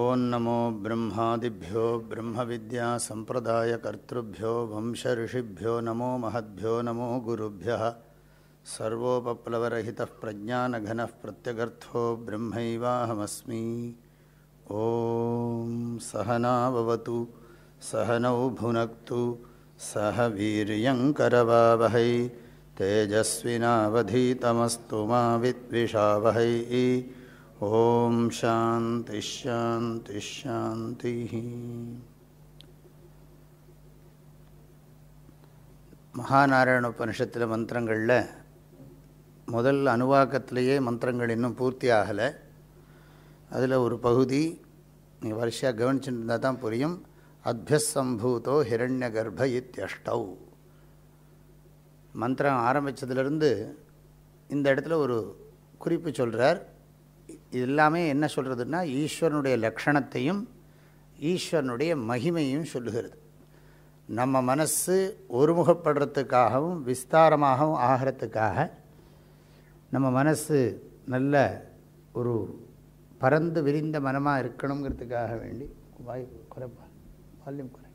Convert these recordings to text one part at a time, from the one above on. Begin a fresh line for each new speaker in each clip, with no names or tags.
ஓம் நமோ பிரம்மாதிப்யோ பிரம்மவித்யா சம்பிரதாயகர்த்ருப்யோ வம்சரிஷிப்யோ நமோ மஹத்யோ நமோ குருப்யः சர்வோபப்ளவரஹிதः பிரஜ்ஞானகனः பிரத்யகர்த்தோ பிரம்மைவாஹமஸ்மி. ஓம் சகனாவவது சகனௌ புனக்து சக வீர்யங்கரவாவஹை தேஜஸ்வினாவதீதமஸ்து மா வித்விஷாவஹை. ஓம் சாந்தி ஷாந்தி ஷாந்தி. மகாநாராயண உபனிஷத்தில் மந்திரங்களில் முதல் அணுவாக்கத்திலேயே மந்திரங்கள் இன்னும் பூர்த்தி ஆகலை. அதில் ஒரு பகுதி நீங்கள் வரிசையாக கவனிச்சுட்டு இருந்தால் தான் புரியும். அத்யசம்பூதோ ஹிரண்ய கர்ப்ப இத்யஷ்டௌ. மந்திரம் ஆரம்பித்ததுலேருந்து இந்த இடத்துல ஒரு குறிப்பு சொல்கிறார். இது எல்லாமே என்ன சொல்கிறதுன்னா, ஈஸ்வரனுடைய லக்ஷணத்தையும் ஈஸ்வரனுடைய மகிமையும் சொல்லுகிறது. நம்ம மனசு ஒருமுகப்படுறதுக்காகவும் விஸ்தாரமாகவும் ஆகிறதுக்காக, நம்ம மனசு நல்ல ஒரு பரந்து விரிந்த மனமாக இருக்கணுங்கிறதுக்காக வேண்டி வால்யூம் குறை,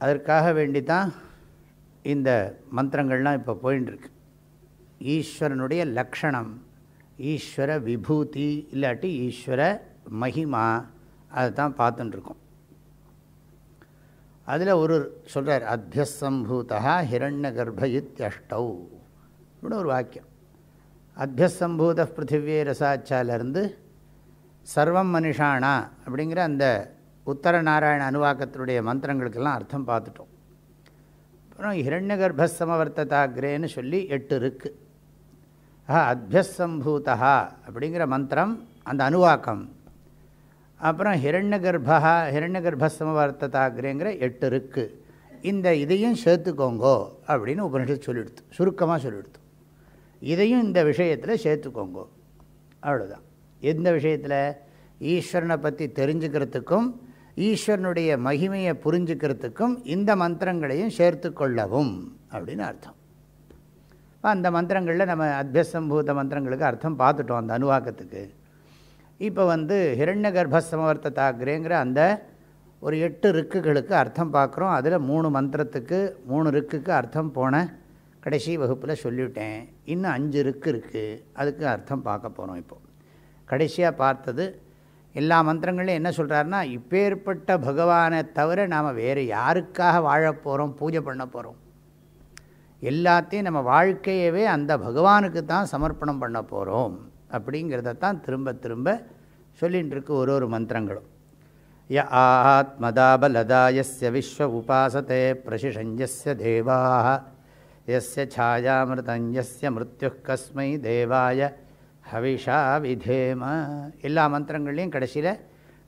அதற்காக வேண்டி தான் இந்த மந்திரங்கள்லாம் இப்போ போயின்னு இருக்கு. ஈஸ்வரனுடைய லக்ஷணம், ஈஸ்வர விபூதி இல்லாட்டி ஈஸ்வர மகிமா, அதை தான் பார்த்துட்டுருக்கோம். அதில் ஒரு சொல்கிறார், அத்யசம்பூதா ஹிரண்ய கர்ப்ப இத்யஷ்டௌ இப்படி ஒரு வாக்கியம். அத்யசம்பூத பிருத்திவியே ரசாச்சாலிருந்து சர்வம் மனுஷானா அப்படிங்கிற அந்த உத்தர நாராயண அனுவாக்கத்தினுடைய மந்திரங்களுக்கெல்லாம் அர்த்தம் பார்த்துட்டோம். அப்புறம் ஹிரண்ய கர்ப்ப சமவர்த்ததாகிரேன்னு சொல்லி 8 இருக்குது. அத்யசம்பூதா அப்படிங்கிற மந்திரம் அந்த அணுவாக்கம். அப்புறம் ஹிரண்ய கர்ப்ப சமவர்த்ததாகிரேங்கிற 8 இருக்குது. இதையும் சேர்த்துக்கோங்கோ அப்படின்னு உபனிஷத்து சொல்லிடுத்து, சுருக்கமாக சொல்லிடுத்து. இதையும் இந்த விஷயத்தில் சேர்த்துக்கோங்கோ, அவ்வளோதான். எந்த விஷயத்தில்? ஈஸ்வரனை பற்றி தெரிஞ்சுக்கிறதுக்கும் ஈஸ்வரனுடைய மகிமையை புரிஞ்சுக்கிறதுக்கும் இந்த மந்திரங்களையும் சேர்த்து கொள்ளவும் அப்படின்னு அர்த்தம். அந்த மந்திரங்களில் நம்ம அத்யசம்பூத மந்திரங்களுக்கு அர்த்தம் பார்த்துட்டோம், அந்த அணுவாக்கத்துக்கு. இப்போ ஹிரண்ய கர்ப்ப சமவர்த்ததாகிரேங்கிற அந்த ஒரு 8 ரிக்குகளுக்கு அர்த்தம் பார்க்குறோம். அதில் 3 மந்திரத்துக்கு 3 ரிக்குக்கு அர்த்தம் போன கடைசி வகுப்பில் சொல்லிவிட்டேன். இன்னும் 5 ரிக்கு இருக்குது, அதுக்கு அர்த்தம் பார்க்க போகிறோம். இப்போது கடைசியாக பார்த்தது எல்லா மந்திரங்களையும் என்ன சொல்கிறாருன்னா, இப்பேற்பட்ட பகவானை தவிர நாம் வேறு யாருக்காக வாழப்போகிறோம், பூஜை பண்ண போகிறோம்? எல்லாத்தையும் நம்ம வாழ்க்கையவே அந்த பகவானுக்கு தான் சமர்ப்பணம் பண்ண போகிறோம் அப்படிங்கிறதான் திரும்ப திரும்ப சொல்லிகிட்டு இருக்கு ஒரு மந்திரங்களும். ய ஆத்மதாபலதாயஸ்ய விஸ்வ உபாசதே பிரசிஷஞ்சஸ்ய தேவாः யஸ்ய ಛಾಯಾமிருதஞ்சஸ்ய மிருத்யுः கஸ்மை தேவாய ஹவிஷா விதேம. எல்லா மந்திரங்கள்லையும் கடைசியில்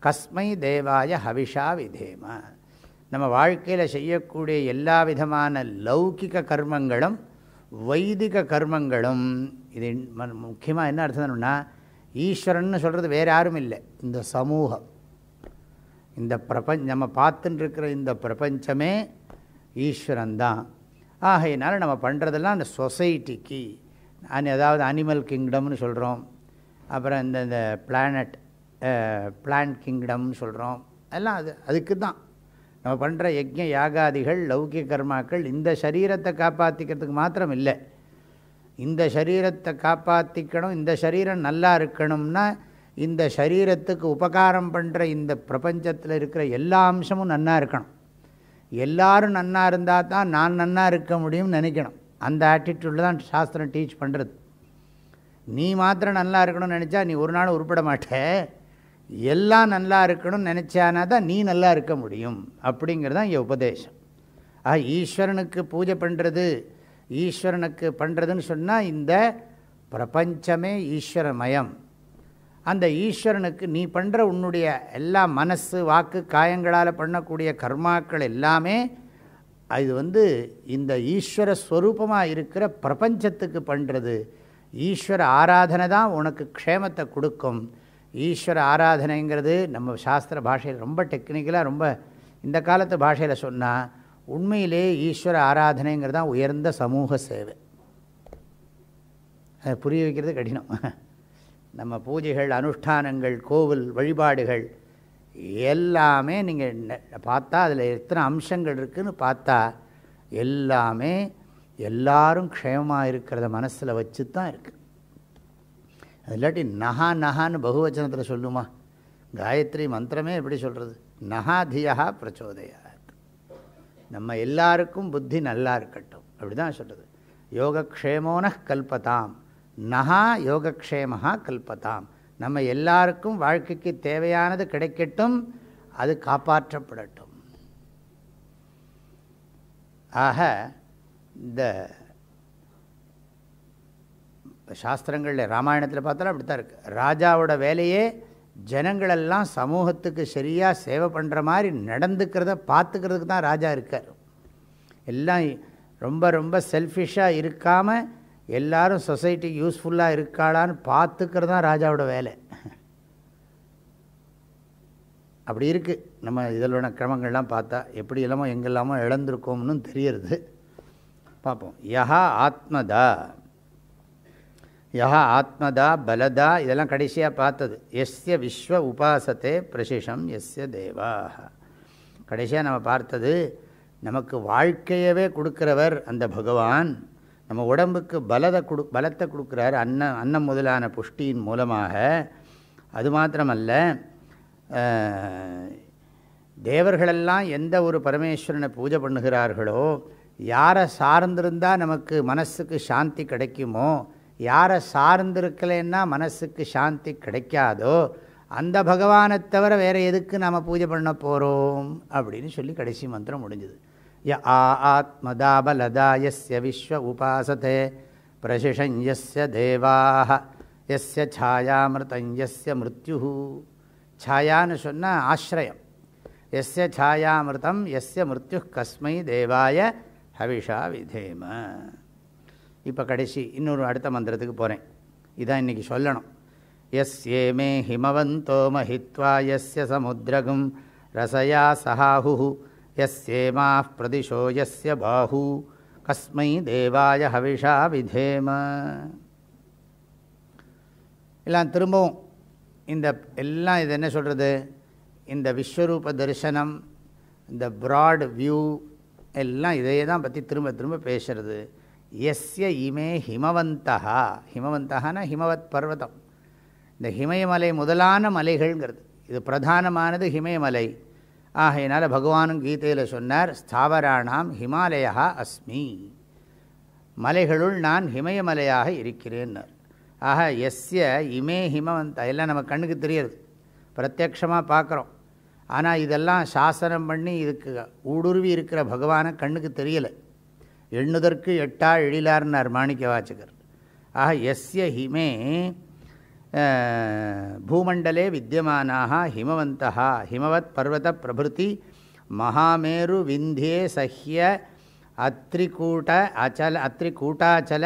கஸ்மை தேவாய ஹவிஷா விதேம. நம்ம வாழ்க்கையில் செய்யக்கூடிய எல்லா விதமான லௌகிக கர்மங்களும் வைதிக கர்மங்களும், இது முக்கியமாக என்ன அர்த்தம்னா, ஈஸ்வரன்னு சொல்கிறது வேறு யாரும் இல்லை, இந்த சமூகம், இந்த நம்ம பார்த்துட்டு இருக்கிற இந்த பிரபஞ்சமே ஈஸ்வரன்தான். ஆகையினால நம்ம பண்ணுறதெல்லாம் அந்த சொசைட்டிக்கு, அதாவது அனிமல் கிங்டம்னு சொல்கிறோம், அப்புறம் இந்த பிளான்ட் கிங்டம்னு சொல்கிறோம், எல்லாம் அதுக்கு தான் நம்ம பண்ணுற யஜ்ஞ யாகாதிகள் லௌகிக கர்மாக்கள். இந்த சரீரத்தை காப்பாற்றிக்கிறதுக்கு மாத்திரம் இல்லை, இந்த சரீரத்தை காப்பாற்றிக்கணும், இந்த சரீரம் நல்லா இருக்கணும்னா இந்த சரீரத்துக்கு உபகாரம் பண்ணுற இந்த பிரபஞ்சத்தில் இருக்கிற எல்லா அம்சமும் நன்னா இருக்கணும். எல்லாரும் நன்னா இருந்தால் தான் நான் நன்னா இருக்க முடியும்னு நினைக்கணும். அந்த ஆட்டிடியூடில் தான் சாஸ்திரம் டீச் பண்ணுறது. நீ மாத்திரம் நல்லா இருக்கணும்னு நினச்சா நீ ஒரு நாள் உருப்பட மாட்டே. எல்லாம் நல்லா இருக்கணும்னு நினச்சானா தான் நீ நல்லா இருக்க முடியும் அப்படிங்கிறது தான் இங்கே உபதேசம். ஈஸ்வரனுக்கு பூஜை பண்ணுறது, ஈஸ்வரனுக்கு பண்ணுறதுன்னு சொன்னால் இந்த பிரபஞ்சமே ஈஸ்வரமயம். அந்த ஈஸ்வரனுக்கு நீ பண்ணுற உன்னுடைய எல்லா மனசு வாக்கு காயங்களால் பண்ணக்கூடிய கர்மாக்கள் எல்லாமே அது இந்த ஈஸ்வர ஸ்வரூபமாக இருக்கிற பிரபஞ்சத்துக்கு பண்ணுறது. ஈஸ்வர ஆராதனை தான் உனக்கு க்ஷேமத்தை கொடுக்கும். ஈஸ்வர ஆராதனைங்கிறது நம்ம சாஸ்திர பாஷையில் ரொம்ப டெக்னிக்கலாக, ரொம்ப இந்த காலத்து பாஷையில் சொன்னால் உண்மையிலே ஈஸ்வர ஆராதனைங்கிறது தான் உயர்ந்த சமூக சேவை. அதை புரிய வைக்கிறது கடினம். நம்ம பூஜைகள், அனுஷ்டானங்கள், கோவில் வழிபாடுகள் எல்லாமே நீங்கள் பார்த்தா அதில் எத்தனை அம்சங்கள் இருக்குதுன்னு பார்த்தா எல்லாமே எல்லாரும் க்ஷேமமாக இருக்கிறத மனசில் வச்சு தான் இருக்குது. அது இல்லாட்டி நகா நகான்னு பகுவச்சனத்தில் சொல்லுமா? காயத்ரி மந்திரமே எப்படி சொல்கிறது? நகாதியா பிரச்சோதயா. நம்ம எல்லாருக்கும் புத்தி நல்லா இருக்கட்டும் அப்படி தான் சொல்கிறது. யோகக்ஷேமோன கல்பதாம் நகா யோகக்ஷேமஹா கல்பதாம். நம்ம எல்லாருக்கும் வாழ்க்கைக்கு தேவையானது கிடைக்கட்டும், அது காப்பாற்றப்படட்டும். ஆக இந்த சாஸ்திரங்களில் ராமாயணத்தில் பார்த்தாலும் அப்படி தான் இருக்குது. ராஜாவோட வேலையே ஜனங்களெல்லாம் சமூகத்துக்கு சரியாக சேவை பண்ணுற மாதிரி நடந்துக்கிறத பார்த்துக்கிறதுக்கு தான் ராஜா இருக்கார். எல்லாம் ரொம்ப ரொம்ப செல்ஃபிஷாக இருக்காமல் எல்லாரும் சொசைட்டிக்கு யூஸ்ஃபுல்லாக இருக்காளான்னு பார்த்துக்கிறது தான் ராஜாவோட வேலை. அப்படி இருக்குது. நம்ம இதோட கிரமங்கள்லாம் பார்த்தா எப்படி எல்லாமோ எங்கெல்லாமோ இழந்திருக்கோம்னு தெரியறது. பார்ப்போம். யஹா ஆத்மதா, யஹா ஆத்மதா பலதா, இதெல்லாம் கடைசியாக பார்த்தது. எஸ்ய விஸ்வ உபாசத்தே பிரசிஷம் எஸ்ய தேவாக. கடைசியாக நம்ம பார்த்தது நமக்கு வாழ்க்கையவே கொடுக்கிறவர் அந்த பகவான். நம்ம உடம்புக்கு பலத்தை கொடுக்குறார் அன்னம் முதலான புஷ்டியின் மூலமாக. அது மாத்திரமல்ல, தேவர்களெல்லாம் எந்த ஒரு பரமேஸ்வரனை பூஜை பண்ணுகிறார்களோ, யாரை சார்ந்திருந்தால் நமக்கு மனசுக்கு சாந்தி கிடைக்குமோ, யாரை சார்ந்திருக்கலைன்னா மனசுக்கு சாந்தி கிடைக்காதோ, அந்த பகவானை தவிர வேறு எதுக்கு நாம் பூஜை பண்ண போகிறோம் அப்படின்னு சொல்லி கடைசி மந்திரம் முடிஞ்சுது. ய ஆத்மதா பலதா யஸ்ய விஸ்வ உபாசதே பிரசிஷம் யஸ்ய தேவாஹ யஸ்ய சாயாமிருதம் யஸ்ய மிருத்யுஹு. சாயான்னு சொன்னால் ஆசிரயம். யஸ்ய சாயாமிருதம் யஸ்ய மிருத்யு கஸ்மை தேவாய ஹவிஷா விதேம. இப்போ கடைசி இன்னொரு அடுத்த மந்திரத்துக்கு போகிறேன். இதான் இன்றைக்கி சொல்லணும். யஸ்யேமே ஹிமவந்தோ மஹித்வா யஸ்ய சமுத்ரகும் ரசயா சஹாஹு யஸ்யேமாஃப் பிரதிஷோ யஸ்ய பாஹு கஸ்மை தேவாய ஹவிஷா விதேம. எல்லாம் திரும்பவும் இந்த எல்லாம் இது என்ன சொல்கிறது? இந்த விஸ்வரூப தரிசனம், இந்த ப்ராட் வியூ எல்லாம் இதையே தான் பற்றி திரும்ப திரும்ப பேசுகிறது. எஸ்ய இமே ஹிமவந்தா, ஹிமவந்தானா ஹிமவத் பர்வதம், இந்த ஹிமயமலை முதலான மலைகள்ங்கிறது. இது பிரதானமானது ஹிமயமலை. ஆகையினால் பகவானும் கீதையில் சொன்னார், ஸ்தாவராணாம் ஹிமாலயா அஸ்மி, மலைகளுள் நான் ஹிமயமலையாக இருக்கிறேன்னார். ஆக எஸ்ய இமே ஹிமவந்தா, எல்லாம் நம்ம கண்ணுக்கு தெரியுது, பிரத்யக்ஷமாக பார்க்குறோம். ஆனால் இதெல்லாம் சாசனம் பண்ணி இதுக்கு ஊடுருவி இருக்கிற பகவானை கண்ணுக்கு தெரியலை. எண்ணுதற்கு எட்டா எழிலார்னார் மாணிக்க வாச்சகர். ஆக எஸ்ய ஹிமே பூமண்டலே வித்தியமானாக ஹிமவந்தா ஹிமவத் பர்வத பிரபிருதி மகாமேரு விந்தியே சஹ்ய அத்ரிகூட்டாச்சல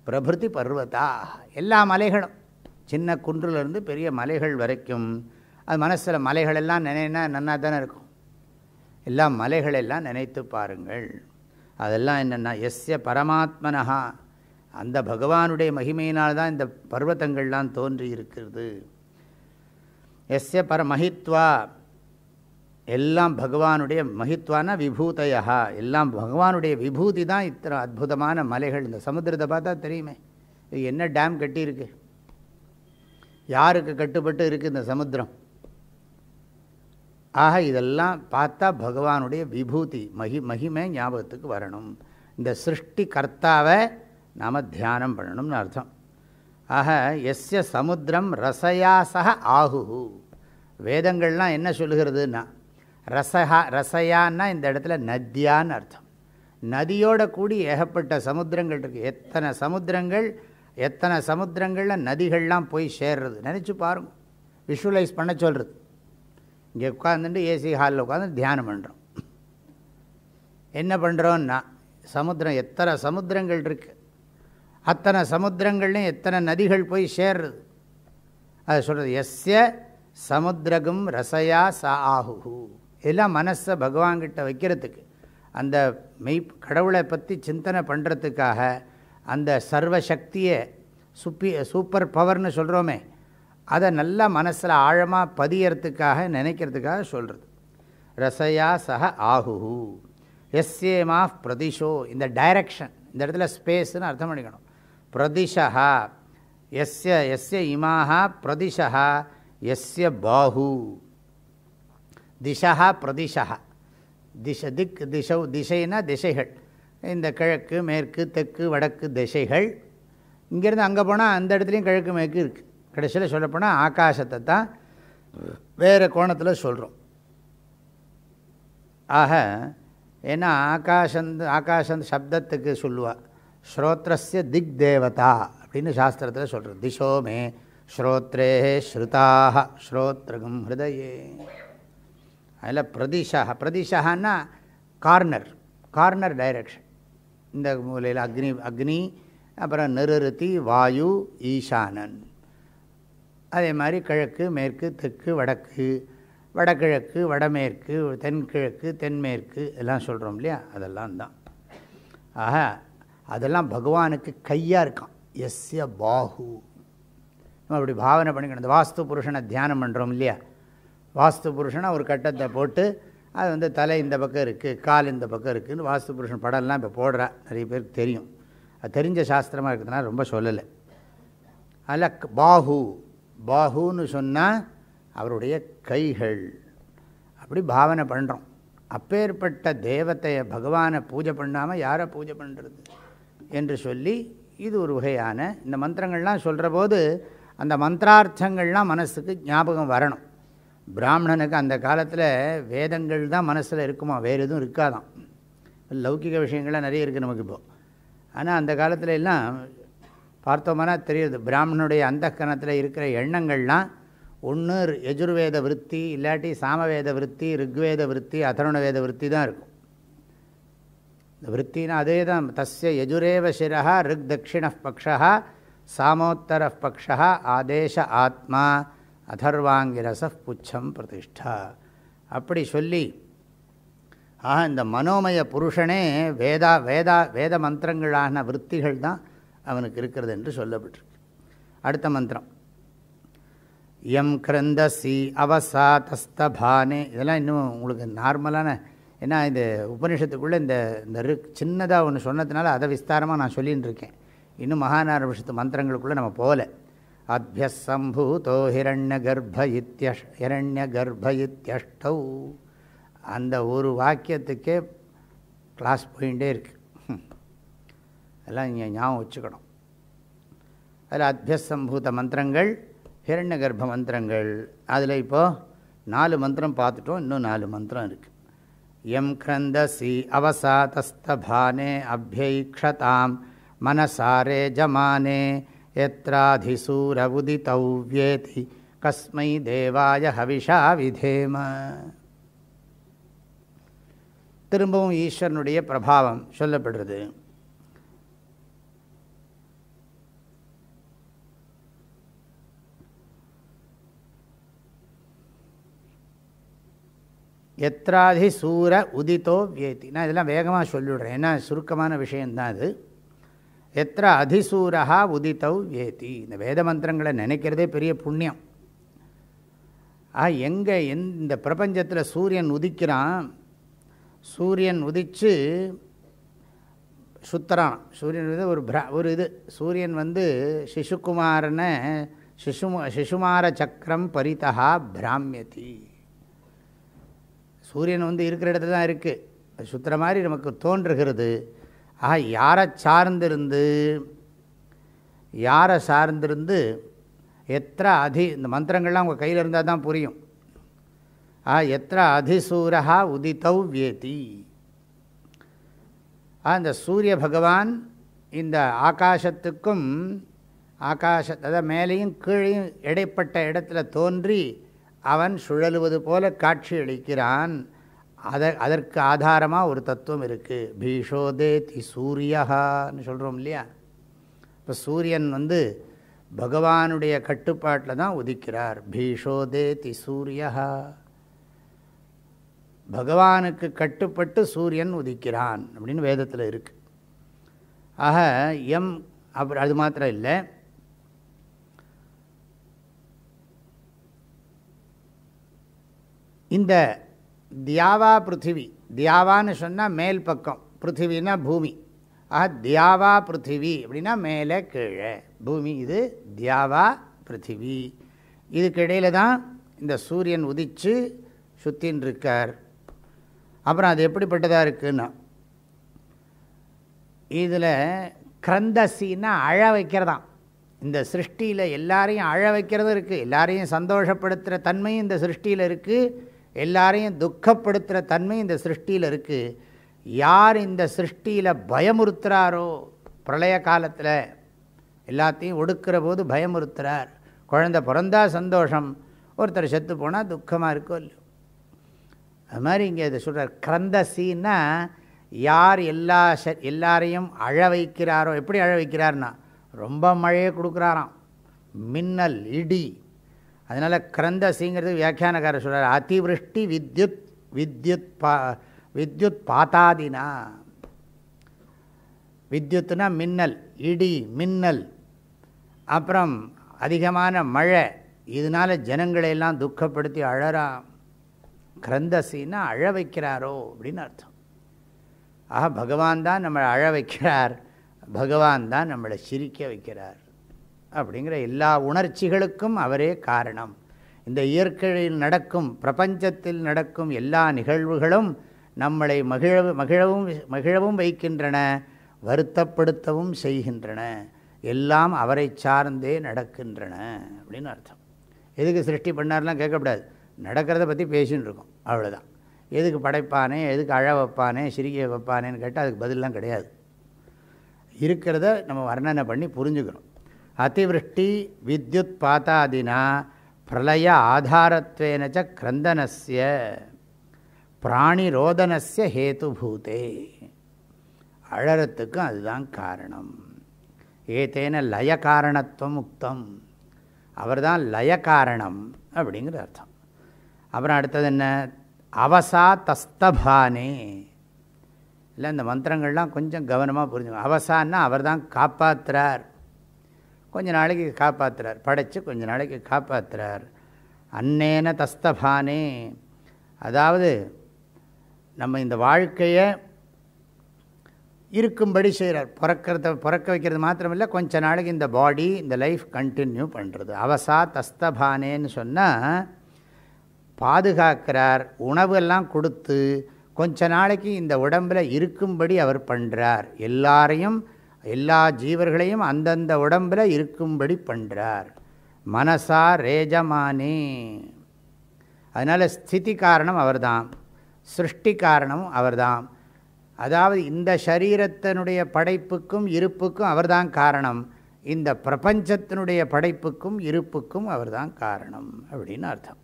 பிரபிருதி பர்வதா. எல்லா மலைகளும் சின்ன குன்றிலிருந்து பெரிய மலைகள் வரைக்கும். அது மனசில் மலைகளெல்லாம் நினைனா நன்னா தானே இருக்கும். எல்லா மலைகளெல்லாம் நினைத்து பாருங்கள். அதெல்லாம் என்னென்னா எஸ்ய பரமாத்மனஹா, அந்த பகவானுடைய மகிமையினால்தான் இந்த பர்வதங்கள்லாம் தோன்றி இருக்கிறது. எஸ்ய மஹித்வா, எல்லாம் பகவானுடைய மஹித்வானா விபூதையா, எல்லாம் பகவானுடைய விபூதி தான் இத்தனை அற்புதமான மலைகள். இந்த சமுத்திரத்தை பார்த்தா தெரியுமே, இது என்ன டேம் கட்டியிருக்கு, யாருக்கு கட்டுப்பட்டு இருக்குது இந்த சமுத்திரம். ஆக இதெல்லாம் பார்த்தா பகவானுடைய விபூதி மகிமை ஞாபகத்துக்கு வரணும். இந்த சிருஷ்டி கர்த்தாவை நாம் தியானம் பண்ணணும்னு அர்த்தம். ஆக எஸ்ய சமுத்திரம் ரசயா சக ஆஹு. வேதங்கள்லாம் என்ன சொல்லுகிறதுன்னா ரசயான்னா இந்த இடத்துல நத்தியான்னு அர்த்தம். நதியோட கூடி ஏகப்பட்ட சமுத்திரங்கள் இருக்குது. எத்தனை சமுத்திரங்களில் நதிகள்லாம் போய் சேர்றது நினச்சி பாருங்க. விஷுவலைஸ் பண்ண சொல்கிறது. இங்கே உட்காந்துட்டு ஏசி ஹாலில் உட்காந்து தியானம் பண்ணுறோம். என்ன பண்ணுறோன்னா சமுத்திரம், எத்தனை சமுத்திரங்கள் இருக்குது, அத்தனை சமுத்திரங்கள்லையும் எத்தனை நதிகள் போய் சேர்றது. அது சொல்கிறது எஸ்ய சமுத்திரகும் ரசயா சா ஆஹு. எல்லாம் மனசை பகவான்கிட்ட வைக்கிறதுக்கு, அந்த கடவுளை பற்றி சிந்தனை பண்ணுறதுக்காக, அந்த சர்வசக்தியை சூப்பர் பவர்னு சொல்கிறோமே அதை நல்லா மனசில் ஆழமாக பதியறதுக்காக நினைக்கிறதுக்காக சொல்கிறது. ரசயா சக ஆஹுஹு எஸ்யேமா பிரதிஷோ, இந்த டைரக்ஷன், இந்த இடத்துல ஸ்பேஸ்ன்னு அர்த்தம் பண்ணிக்கணும். பிரதிஷா எஸ்ய எஸ்ய இமாக பிரதிஷா எஸ்ய பாஹு திஷா பிரதிஷா திக் திசௌ திசைனா திசைகள், இந்த கிழக்கு மேற்கு தெற்கு வடக்கு திசைகள். இங்கேருந்து அங்கே போனால் அந்த இடத்துலையும் கிழக்கு மேற்கு இருக்குது. கடைசியில் சொல்லப்போனால் ஆகாசத்தை தான் வேறு கோணத்தில் சொல்கிறோம். ஆக ஏன்னா ஆகாசம் சப்தத்துக்கு சொல்லுவாள் ஸ்ரோத்ரஸ்ய திக் தேவதா அப்படின்னு சாஸ்திரத்தில் சொல்கிறது. திசோ மே ஸ்ரோத்ரே ஸ்ருதாக ஸ்ரோத்ரகம் ஹிருதயே. அதில் பிரதிஷான்னா கார்னர் டைரக்ஷன். இந்த மூலையில் அக்னி, அப்புறம் நிருத்தி வாயு ஈசானன். அதே மாதிரி கிழக்கு மேற்கு தெற்கு வடக்கு, வடகிழக்கு வடமேற்கு, தென்கிழக்கு தென்மேற்கு எல்லாம் சொல்கிறோம் இல்லையா, அதெல்லாம் தான். ஆக அதெல்லாம் பகவானுக்கு கையாக இருக்கான். எஸ்ய பாஹு. நம்ம அப்படி பாவனை பண்ணிக்கணும். இந்த வாஸ்து புருஷனை தியானம் பண்ணுறோம் இல்லையா, வாஸ்து புருஷனை ஒரு கட்டத்தை போட்டு அது வந்து தலை இந்த பக்கம் இருக்குது, கால் இந்த பக்கம் இருக்குதுன்னு வாஸ்து புருஷன் படம்லாம் இப்போ போடுறா, நிறைய பேருக்கு தெரியும். அது தெரிஞ்ச சாஸ்திரமாக இருக்கிறதுனால ரொம்ப சொல்லலை. அதில் பாஹுன்னு சொன்னால் அவருடைய கைகள். அப்படி பாவனை பண்ணுறோம். அப்பேற்பட்ட தேவத்தையை பகவானை பூஜை பண்ணாமல் யாரை பூஜை பண்ணுறது என்று சொல்லி இது ஒரு வகையான இந்த மந்திரங்கள்லாம் சொல்கிற போது அந்த மந்திரார்த்தங்கள்லாம் மனசுக்கு ஞாபகம் வரணும். பிராமணனுக்கு அந்த காலத்தில் வேதங்கள் தான் மனசில் இருக்குமா, வேறு எதுவும் இருக்காதான். லௌகிக விஷயங்கள்லாம் நிறைய இருக்குது நமக்கு இப்போது. ஆனால் அந்த காலத்துல எல்லாம் பார்த்தோம்னா தெரியுது, பிராமணனுடைய அந்தக்கரணத்தில் இருக்கிற எண்ணங்கள்லாம் ஒன்று யஜுர்வேத விருத்தி, இல்லாட்டி சாமவேத விருத்தி, ருக்வேத விருத்தி, அதர்வண வேத விருத்தி தான் இருக்கும். இந்த விற்த்தினா அதே தான். தஸ்ய யஜுரேவ சிரஹ ருக் தட்சிண பக்ஷா சாமோத்தர பக்ஷா ஆதேச ஆத்மா அதர்வாங்கிரச புச்சம் பிரதிஷ்டா. அப்படி சொல்லி இந்த மனோமய புருஷனே வேத மந்திரங்களான விற்த்திகள் தான் அவனுக்கு இருக்கிறது என்று சொல்லப்பட்டிருக்கு. அடுத்த மந்திரம் எம் கிரந்தசி அவசாதஸ்தபானே. இதெல்லாம் இன்னும் உங்களுக்கு நார்மலான, ஏன்னா இந்த உபனிஷத்துக்குள்ளே இந்த சின்னதாக ஒன்று சொன்னதுனால அதை விஸ்தாரமாக நான் சொல்லின்னு இருக்கேன். இன்னும் மகாநாரபிஷத்து மந்திரங்களுக்குள்ளே நம்ம போகல. அத்யசம்பூதோ ஹிரண்ய கர்ப்ப இத்யஷ்டௌ. அந்த ஒரு வாக்கியத்துக்கே கிளாஸ் போயிட்டே இருக்கு. அதெல்லாம் இங்கே ஞாபகம் வச்சுக்கணும். அதில் அத்யசம்பூத மந்திரங்கள், ஹிரண்ய கர்ப்ப மந்திரங்கள். அதில் இப்போது 4 மந்திரம் பார்த்துட்டோம், இன்னும் 4 மந்திரம் இருக்குது. எம் கிரந்தசி அவசாதஸ்தபானே அப்யைக்ஷதாம் மனசாரே ஜமானே யத்ராதிசூர உதிதௌ வ்யேதி கஸ்மை தேவாய ஹவிஷா விதேம. திரும்பவும் ஈஸ்வரனுடைய பிரபாவம் சொல்லப்படுறது. எத்ராதி சூர உதித்தோ வியேதி. நான் இதெல்லாம் வேகமாக சொல்லிவிடுறேன், ஏன்னா சுருக்கமான விஷயந்தான் அது. எத்திர அதிசூரா உதித்தௌ வியேதி. இந்த வேத மந்திரங்களை நினைக்கிறதே பெரிய புண்ணியம். எங்கே இந்த பிரபஞ்சத்தில் சூரியன் உதிக்கிறான், சூரியன் உதித்து சுத்தரான். சூரியன் வந்து ஒரு இது, சூரியன் வந்து சிசுகுமாரனை சிசுமார சக்கரம் பரிதா பிராமியதி. சூரியன் வந்து இருக்கிற இடத்துல தான் இருக்குது, அது சுற்றுற மாதிரி நமக்கு தோன்றுகிறது. யாரை சார்ந்திருந்து எத்திர இந்த மந்திரங்கள்லாம் உங்கள் கையில் இருந்தால் தான் புரியும். எத்திர அதிசூரா உதித்தௌ வியேதி. இந்த சூரிய பகவான் இந்த ஆகாசத்துக்கும் அதாவது மேலேயும் கீழையும் இடைப்பட்ட இடத்துல தோன்றி அவன் சுழலுவது போல காட்சி அளிக்கிறான். அதற்கு ஆதாரமாக ஒரு தத்துவம் இருக்குது. பீஷோதேதி சூரியஹான்னு சொல்கிறோம் இல்லையா. இப்போ சூரியன் வந்து பகவானுடைய கட்டுப்பாட்டில் தான் உதிக்கிறார். பீஷோதேதி சூரியஹா. பகவானுக்கு கட்டுப்பட்டு சூரியன் உதிக்கிறான் அப்படின்னு வேதத்தில் இருக்குது. அப்புறம் அது மாத்திரம் இல்லை, இந்த தியாவா பிருத்திவி, தியாவான்னு சொன்னால் மேல் பக்கம், பிருத்திவினா பூமி. தியாவா பிருத்திவி அப்படின்னா மேலே கீழே பூமி. இது தியாவா பிருத்திவி. இதுக்கு இடையில தான் இந்த சூரியன் உதித்து சுத்தின்னு இருக்கார். அப்புறம் அது எப்படிப்பட்டதாக இருக்குன்னா, இதில் கிரந்தசின்னா அழ வைக்கிறதாம். இந்த சிருஷ்டியில் எல்லாரையும் அழ வைக்கிறதும் இருக்குது, எல்லாரையும் சந்தோஷப்படுத்துகிற தன்மையும் இந்த சிருஷ்டியில் இருக்குது, எல்லாரையும் துக்கப்படுத்துகிற தன்மை இந்த சிருஷ்டியில் இருக்குது. யார் இந்த சிருஷ்டியில் பயமுறுத்துகிறாரோ, பிரளய காலத்தில் எல்லாத்தையும் ஒடுக்கிற போது பயமுறுத்துகிறார். குழந்தை பிறந்தா சந்தோஷம், ஒருத்தர் செத்து போனால் துக்கமாக இருக்கோ இல்லையோ. அது மாதிரி இங்கே இதை சொல்கிறார். கிரந்தசின்னா யார் எல்லாரையும் அழ வைக்கிறாரோ. எப்படி அழ வைக்கிறார்னா, ரொம்ப மழையை கொடுக்குறாராம், மின்னல் இடி. அதனால் கிரந்தசிங்கிறது வியாக்கியானக்காரர் சொல்கிறார், அதிவிருஷ்டி வித்யுத் பாத்தாதினா. வித்யுத்னா மின்னல், இடி மின்னல், அப்புறம் அதிகமான மழை, இதனால் ஜனங்களையெல்லாம் துக்கப்படுத்தி அழறாம். கிரந்தசின்னா அழ வைக்கிறாரோ அப்படின்னு அர்த்தம். ஆக பகவான் தான் நம்மளை அழ வைக்கிறார், பகவான் தான் நம்மளை சிரிக்க வைக்கிறார் அப்படிங்கிற எல்லா உணர்ச்சிகளுக்கும் அவரே காரணம். இந்த இயற்கையில் நடக்கும், பிரபஞ்சத்தில் நடக்கும் எல்லா நிகழ்வுகளும் நம்மளை மகிழவும் வைக்கின்றன, வருத்தப்படுத்தவும் செய்கின்றன. எல்லாம் அவரை சார்ந்தே நடக்கின்றன அப்படின்னு அர்த்தம். எதுக்கு சிருஷ்டி பண்ணார்லாம் கேட்கக்கூடாது, நடக்கிறத பற்றி பேசின்னு இருக்கோம், அவ்வளோதான். எதுக்கு படைப்பானே, எதுக்கு அழ வைப்பானே, சிரிக்க வைப்பானேன்னு கேட்டால் அதுக்கு பதிலெலாம் கிடையாது. இருக்கிறத நம்ம வர்ணனை பண்ணி புரிஞ்சுக்கிறோம். அதிவிருஷ்டி வித்யுத் பாத்தாதினா பிரளய ஆதாரத்வேனச்ச கிரந்தனஸ்ய பிராணிரோதனஸ்ய ஹேதுபூதே. அழறத்துக்கும் அதுதான் காரணம். ஏதேன லய காரணத்துவம் உக்தம், அவர் தான் லய காரணம் அப்படிங்கிற அர்த்தம். அப்புறம் அடுத்தது என்ன, அவசா தஸ்தபானே. இல்லை, இந்த மந்திரங்கள்லாம் கொஞ்சம் கவனமாக புரிஞ்சுக்கணும். அவசான்னா அவர் தான் காப்பாற்றுறார், கொஞ்ச நாளைக்கு காப்பாற்றுறார், படைத்து கொஞ்ச நாளைக்கு காப்பாற்றுறார். அன்னேன தஸ்தபானே, அதாவது நம்ம இந்த வாழ்க்கையை இருக்கும்படி செய்கிறார். பிறக்க வைக்கிறது மாத்திரமில்லை, கொஞ்ச நாளைக்கு இந்த பாடி, இந்த லைஃப் கண்டினியூ பண்ணுறது. அவசா தஸ்தபானேன்னு சொன்னால் பாதுகாக்கிறார், உணவெல்லாம் கொடுத்து கொஞ்ச நாளைக்கு இந்த உடம்பில் இருக்கும்படி அவர் பண்ணுறார். எல்லாரையும், எல்லா ஜீவர்களையும் அந்தந்த உடம்பில் இருக்கும்படி பண்ணுறார். மனசா ரேஜமானே, அதனால் ஸ்திதி காரணம் அவர்தான், சிருஷ்டி காரணமும் அவர்தான். அதாவது இந்த சரீரத்தினுடைய படைப்புக்கும் இருப்புக்கும் அவர்தான் காரணம், இந்த பிரபஞ்சத்தினுடைய படைப்புக்கும் இருப்புக்கும் அவர்தான் காரணம் அப்படின்னு அர்த்தம்.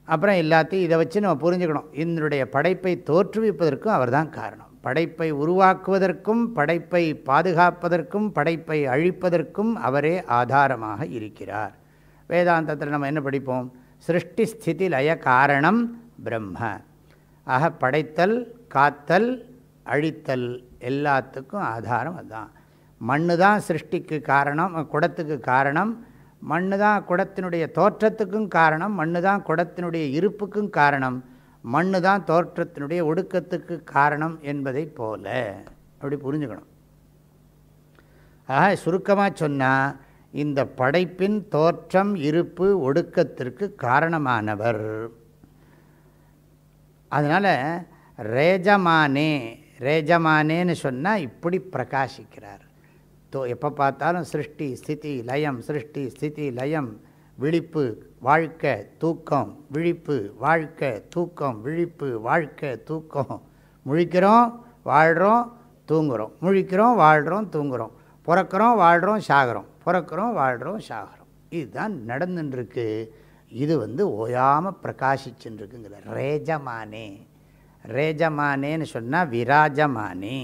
அப்புறம் எல்லாத்தையும் இதை வச்சு நம்ம புரிஞ்சுக்கணும். இதனுடைய படைப்பை தோற்றுவிப்பதற்கும் அவர்தான் காரணம், படைப்பை உருவாக்குவதற்கும், படைப்பை பாதுகாப்பதற்கும், படைப்பை அழிப்பதற்கும் அவரே ஆதாரமாக இருக்கிறார். வேதாந்தத்தில் நம்ம என்ன படிப்போம், சிருஷ்டி ஸ்திதி லய காரணம் பிரம்ம. ஆக படைத்தல், காத்தல், அழித்தல் எல்லாத்துக்கும் ஆதாரம் அதுதான். மண்ணு தான் சிருஷ்டிக்கு காரணம், குடத்துக்கு காரணம். மண்ணு தான் குடத்தினுடைய தோற்றத்துக்கும் காரணம், மண்ணு தான் குடத்தினுடைய இருப்புக்கும் காரணம், மண்ணு தான் தோற்றத்தினுடைய ஒடுக்கத்துக்கு காரணம் என்பதை போல அப்படி புரிஞ்சுக்கணும். ஆக சுருக்கமாக சொன்னால், இந்த படைப்பின் தோற்றம், இருப்பு, ஒடுக்கத்திற்கு காரணமானவர். அதனால் ரேஜமானே, ரேஜமானேன்னு சொன்னால் இப்படி பிரகாசிக்கிறார். எப்போ பார்த்தாலும் சிருஷ்டி ஸ்திதி லயம், சிருஷ்டி ஸ்திதி லயம், விழிப்பு வாழ்க்கை தூக்கம், விழிப்பு வாழ்க்கை தூக்கம், விழிப்பு வாழ்க்கை தூக்கம். முழிக்கிறோம், வாழ்கிறோம், தூங்குகிறோம், முழிக்கிறோம், வாழ்கிறோம், தூங்குகிறோம், பிறக்கிறோம், வாழ்கிறோம், சாகிறோம், பிறக்கிறோம், வாழ்கிறோம், சாகிறோம். இதுதான் நடந்துட்டுருக்கு. இது ஓயாமல் பிரகாசிச்சுருக்குங்கிற ரேஜமானே. ரேஜமானேன்னு சொன்னால் விராஜமானே,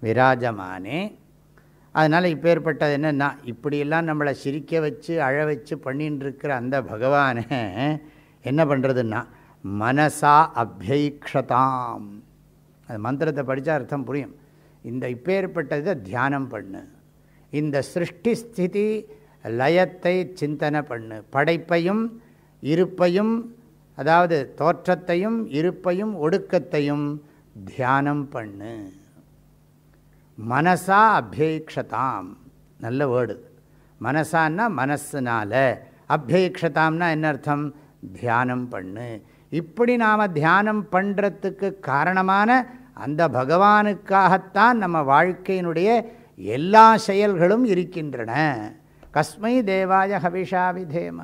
விராஜமானே. அதனால் இப்போ ஏற்பட்டது என்னென்னா, இப்படியெல்லாம் நம்மளை சிரிக்க வச்சு அழ வச்சு பண்ணின்னு இருக்கிற அந்த பகவானை என்ன பண்ணுறதுன்னா, மனசா அபியைக்ஷதாம். அது மந்திரத்தை படித்தா அர்த்தம் புரியும். இந்த இப்போ ஏற்பட்டதை தியானம் பண்ணு, இந்த சிருஷ்டி ஸ்திதி லயத்தை சிந்தனை பண்ணு, படைப்பையும் இருப்பையும், அதாவது தோற்றத்தையும் இருப்பையும் ஒடுக்கத்தையும் தியானம் பண்ணு. மனசா அபியேக்ஷதாம், நல்ல வேர்டு. மனசான்னா மனசுனால, அபியேக்ஷதாம்னா என்ன அர்த்தம்? தியானம் பண்ணு. இப்படி நாம் தியானம் பண்ணுறதுக்கு காரணமான அந்த பகவானுக்காகத்தான் நம்ம வாழ்க்கையினுடைய எல்லா செயல்களும் இருக்கின்றன. கஸ்மை தேவாய ஹவிஷா விதேம.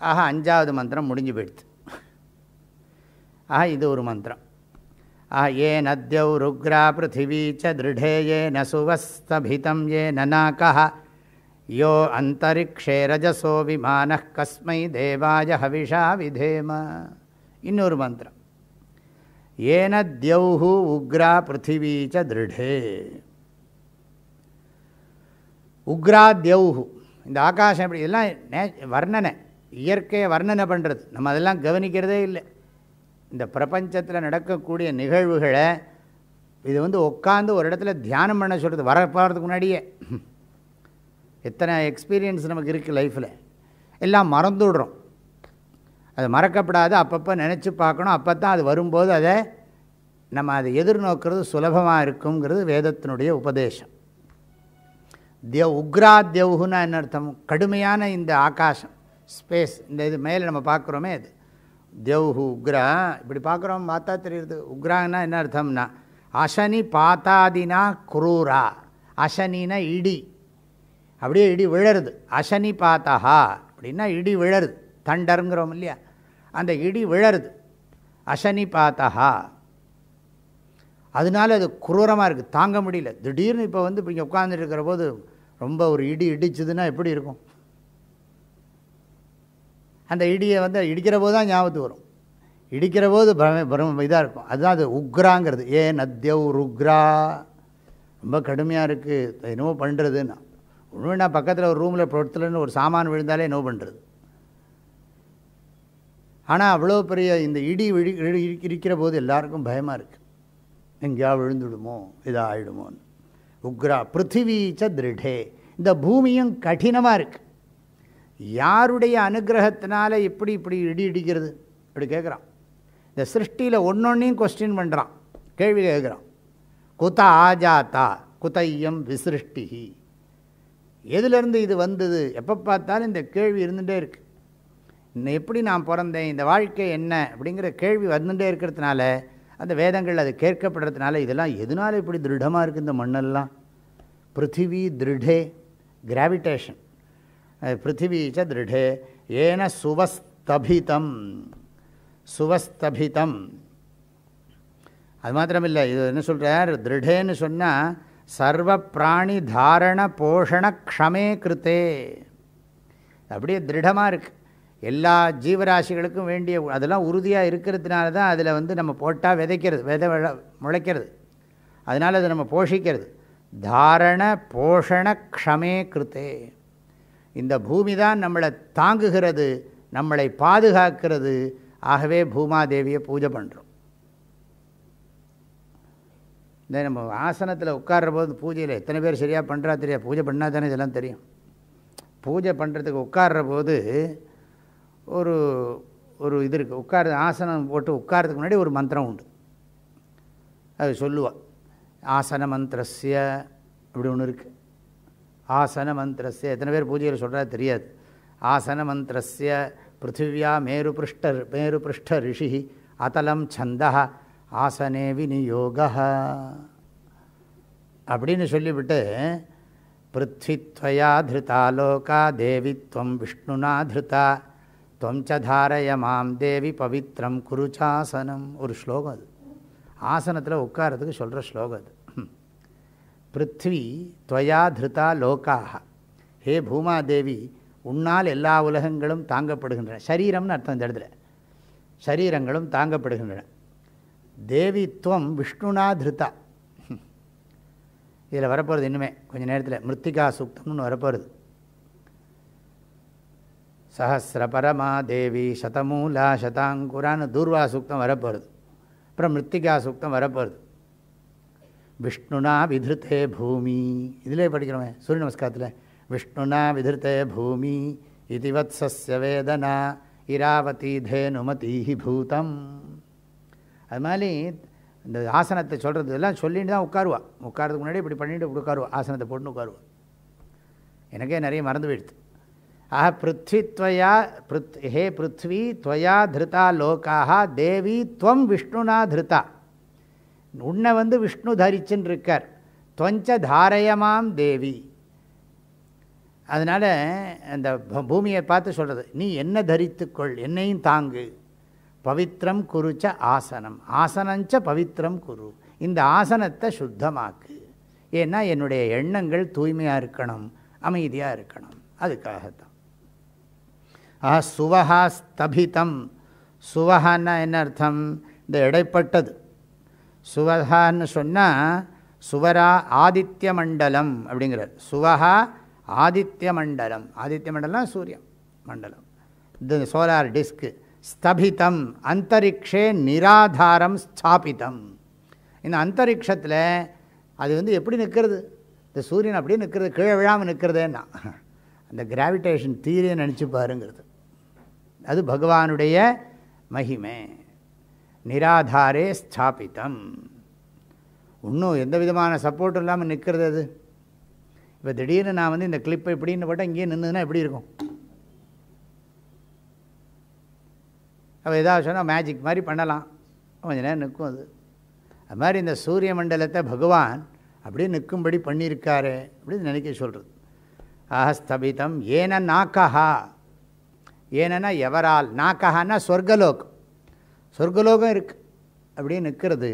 ஆக 5வது மந்திரம் முடிஞ்சு போயிடுது. இது ஒரு மந்திரம். ஏ நத்யௌ ருக்ரா பிருத்திவி ச திருடே ஏ நசுவஸ்தபிதம் ஏ நநாகः யோ அந்தரிக்ஷே ரஜசோ விமானः கஸ்மை தேவாய ஹவிஷா விதேம. இன்னொரு மந்திரம். ஏன த்யௌஹு உக்ரா பிருத்திவி ச திருடே. உக்ரா த்யௌஹு, இந்த ஆகாசம் எப்படி, இதெல்லாம் வர்ணனை, இயற்கையை வர்ணனை பண்ணுறது. நம்ம அதெல்லாம் கவனிக்கிறதே இல்லை. இந்த பிரபஞ்சத்தில் நடக்கக்கூடிய நிகழ்வுகளை இது உட்காந்து ஒரு இடத்துல தியானம் பண்ண சொல்கிறது. வரப்போகிறதுக்கு முன்னாடியே எத்தனை எக்ஸ்பீரியன்ஸ் நமக்கு இருக்குது லைஃப்பில். எல்லாம் மறந்துவிடுறோம். அது மறக்கப்படாது, அப்பப்போ நினச்சி பார்க்கணும். அப்போ தான் அது வரும்போது அதை நம்ம அதை எதிர்நோக்கிறது சுலபமாக இருக்குங்கிறது வேதத்தினுடைய உபதேசம். உக்ரா தியவுன்னா என்ன அர்த்தம்? கடுமையான இந்த ஆகாசம், ஸ்பேஸ், இந்த இது மேலே நம்ம பார்க்குறோமே, அது தியவுஹு உக்ரா. இப்படி பார்க்குறோம், பார்த்தா தெரியுது. உக்ரான்னா என்ன அர்த்தம்னா அசனி பாத்தாதினா குரூரா. அசனினா இடி, அப்படியே இடி விழருது. அசனி பாத்தஹா அப்படின்னா இடி விழருது. தண்டருங்கிறோம் இல்லையா, அந்த இடி விழருது. அசனி பாத்தஹா, அதனால அது குரூரமாக இருக்குது, தாங்க முடியல. திடீர்னு இப்போ இப்போ இங்கே உட்காந்துட்டு இருக்கிற போது ரொம்ப ஒரு இடி இடிச்சதுன்னா எப்படி இருக்கும்? அந்த இடியை இடிக்கிற போது தான் ஞாபகத்துக்கு வரும். இடிக்கிற போது இதாக இருக்கும். அதுதான் அது உக்ராங்கிறது. ஏ நத்யௌ ருக்ரா, ரொம்ப கடுமையாக இருக்குது, என்னவோ பண்ணுறதுன்னா. ஒன்றுனா பக்கத்தில் ஒரு ரூமில் பொறுத்துலன்னு ஒரு சாமான் விழுந்தாலே என்னவோ பண்ணுறது. ஆனால் அவ்வளோ பெரிய இந்த இடி இருக்கிற போது எல்லாருக்கும் பயமாக இருக்குது. எங்கேயா விழுந்துடுமோ, இதாக ஆகிடுமோன்னு. உக்ரா பிருத்திவி ச திருடே, இந்த பூமியும் கடினமாக இருக்குது. யாருடைய அனுகிரகத்தினால இப்படி இடி இடிக்கிறது இப்படி கேட்குறான். இந்த சிருஷ்டியில் ஒன்றொன்னையும் கொஸ்டின் பண்ணுறான், கேள்வி கேட்குறான். குத ஆஜாத்தா குதையம் விசிருஷ்டி, எதுலேருந்து இது வந்தது? எப்போ பார்த்தாலும் இந்த கேள்வி இருந்துகிட்டே இருக்குது. இன்னும் எப்படி நான் பிறந்தேன், இந்த வாழ்க்கை என்ன அப்படிங்கிற கேள்வி வந்துகிட்டே இருக்கிறதுனால அந்த வேதங்கள் அது கேட்கப்படுறதுனால இதெல்லாம் எதனால் இப்படி திருடமாக இருக்குது இந்த மண்ணெல்லாம்? பிருத்திவி திருடே, கிராவிடேஷன். பிருத்திவி ச திருடே ஏன சுவஸ்தபிதம். சுவஸ்தபிதம் அது மாத்திரமில்லை, இது என்ன சொல்கிறார்? திருடேன்னு சொன்னால் சர்வ பிராணி தாரண போஷண க்ஷமே கிருத்தே. அப்படியே திருடமாக இருக்குது. எல்லா ஜீவராசிகளுக்கும் வேண்டிய அதெல்லாம் உறுதியாக இருக்கிறதுனால தான் அதில் நம்ம போட்டால் விதைக்கிறது, விதை முளைக்கிறது. அதனால் அதை நம்ம போஷிக்கிறது. தாரண போஷண க்ஷமே கிருத்தே. இந்த பூமி தான் நம்மளை தாங்குகிறது, நம்மளை பாதுகாக்கிறது. ஆகவே பூமாதேவியை பூஜை பண்ணுறோம். இந்த நம்ம ஆசனத்தில் உட்கார்ற போது பூஜையில் எத்தனை பேர் சரியாக பண்ணுறா தெரியாது. பூஜை பண்ணால் தானே இதெல்லாம் தெரியும். பூஜை பண்ணுறதுக்கு உட்கார்ற போது ஒரு இது இருக்குது. ஆசனம் போட்டு உட்கார்றதுக்கு முன்னாடி ஒரு மந்திரம் உண்டு, அது சொல்லுவாள். ஆசன மந்திரஸ்ய அப்படி ஒன்று இருக்குது. ஆசன மந்திரஸ்ய எத்தனை பேர் பூஜையில் சொல்கிறா தெரியாது. ஆசன மந்திரஸ்ய பிருத்திவியா மேருபிருஷ்ட ரிஷி அதலம் சந்தா ஆசனே விநியோக அப்படின்னு சொல்லிவிட்டு, பிருத்வித்வயா திருதா லோகா தேவி துவம் விஷ்ணுனா திருதா துவம் ச தாரய மாம் தேவி பவித்ரம் குருச்சாசனம். ஒரு ஸ்லோகம் அது, ஆசனத்தில் உட்காரத்துக்கு சொல்கிற ஸ்லோகம் அது. பிருத்வி துவயா திருதா லோகாக, ஹே பூமாதேவி, உன்னால் எல்லா உலகங்களும் தாங்கப்படுகின்றன. சரீரம்னு அர்த்தம் இந்த இடத்துல, சரீரங்களும் தாங்கப்படுகின்றன. தேவித்வம் விஷ்ணுனா திருதா. இதில் வரப்போகிறது இன்னுமே கொஞ்சம் நேரத்தில் மிருத்திகா சூக்தம்னு வரப்போகிறது. சஹசிரபரமா தேவி சதமூலா சதாங்குரான்னு தூர்வா சூக்தம் வரப்போகிறது. அப்புறம் மிருத்திகா சூக்தம் வரப்போகிறது. விஷ்ணுனா விதிருத்தே பூமி, இதிலே படிக்கிறோமே சூரிய நமஸ்காரத்தில். விஷ்ணுனா விதிருத்தே பூமி இதி வத்ஸஸ்ய வேதனா இராவதி தேனுமதீஹி பூதம். அது மாதிரி இந்த ஆசனத்தை சொல்கிறது எல்லாம் சொல்லிட்டு தான் உட்காருவா. உட்காரதுக்கு முன்னாடி இப்படி பண்ணிட்டு இப்படி உட்காருவா, ஆசனத்தை போட்டுன்னு உட்காருவா. எனக்கே நிறைய மறந்து போயிடுது. ஆஹா பிருத்வித்வயா ஹே பிருத்வி துவயா திருதா லோகாக தேவி துவம் விஷ்ணுனா திருதா. உன்னை வந்து விஷ்ணு தரிச்சுன்னு இருக்கார். துவஞ்ச தாரயமாம் தேவி. அதனால் அந்த பூமியை பார்த்து சொல்கிறது, நீ என்ன தரித்துக்கொள், என்னையும் தாங்கு. பவித்ரம் குருச்ச ஆசனம், ஆசனஞ்ச பவித்ரம் குரு. இந்த ஆசனத்தை சுத்தமாக்கு. ஏன்னா என்னுடைய எண்ணங்கள் தூய்மையாக இருக்கணும், அமைதியாக இருக்கணும். அதுக்காகத்தான். சுவஹா ஸ்தபிதம். சுவஹான்னா என்ன அர்த்தம்? இந்த இடைப்பட்டது. சுவஹான்னு சொன்னால் சுவரா ஆதித்ய மண்டலம் அப்படிங்கிறார். சுவஹா ஆதித்ய மண்டலம். ஆதித்ய மண்டலம் சூரிய மண்டலம், இந்த சோலார் டிஸ்க்கு. ஸ்தபிதம் அந்தரிக்ஷே நிராதாரம் ஸ்தாபிதம். இந்த அந்தரிக்ஷத்தில் அது வந்து எப்படி நிற்கிறது? இந்த சூரியன் அப்படியே நிற்கிறது, கீழே விழாமல் நிற்கிறதேன்னா அந்த கிராவிடேஷன் தீரியை நினச்சி பாருங்கிறது. அது பகவானுடைய மகிமை. நிராதாரே ஸ்தாபிதம். இன்னும் எந்த விதமான சப்போர்ட்டும் இல்லாமல் நிற்கிறது அது. இப்போ திடீர்னு நான் வந்து இந்த கிளிப்பை இப்படின்னு போட்டால் இங்கேயே நின்றுதுன்னா எப்படி இருக்கும்? அப்போ ஏதாவது சொன்னால் மேஜிக் மாதிரி பண்ணலாம், கொஞ்சம் நேரம் நிற்கும் அது. அது மாதிரி இந்த சூரிய மண்டலத்தை பகவான் அப்படியே நிற்கும்படி பண்ணியிருக்காரு அப்படின்னு நினைக்க சொல்கிறது. ஸ்தபிதம் ஏன நாக்கஹா. ஏனன்னா எவரால், நாக்கஹான்னா சொர்க்கலோகம். சொர்க்கலோகம் இருக்குது அப்படியே நிற்கிறது.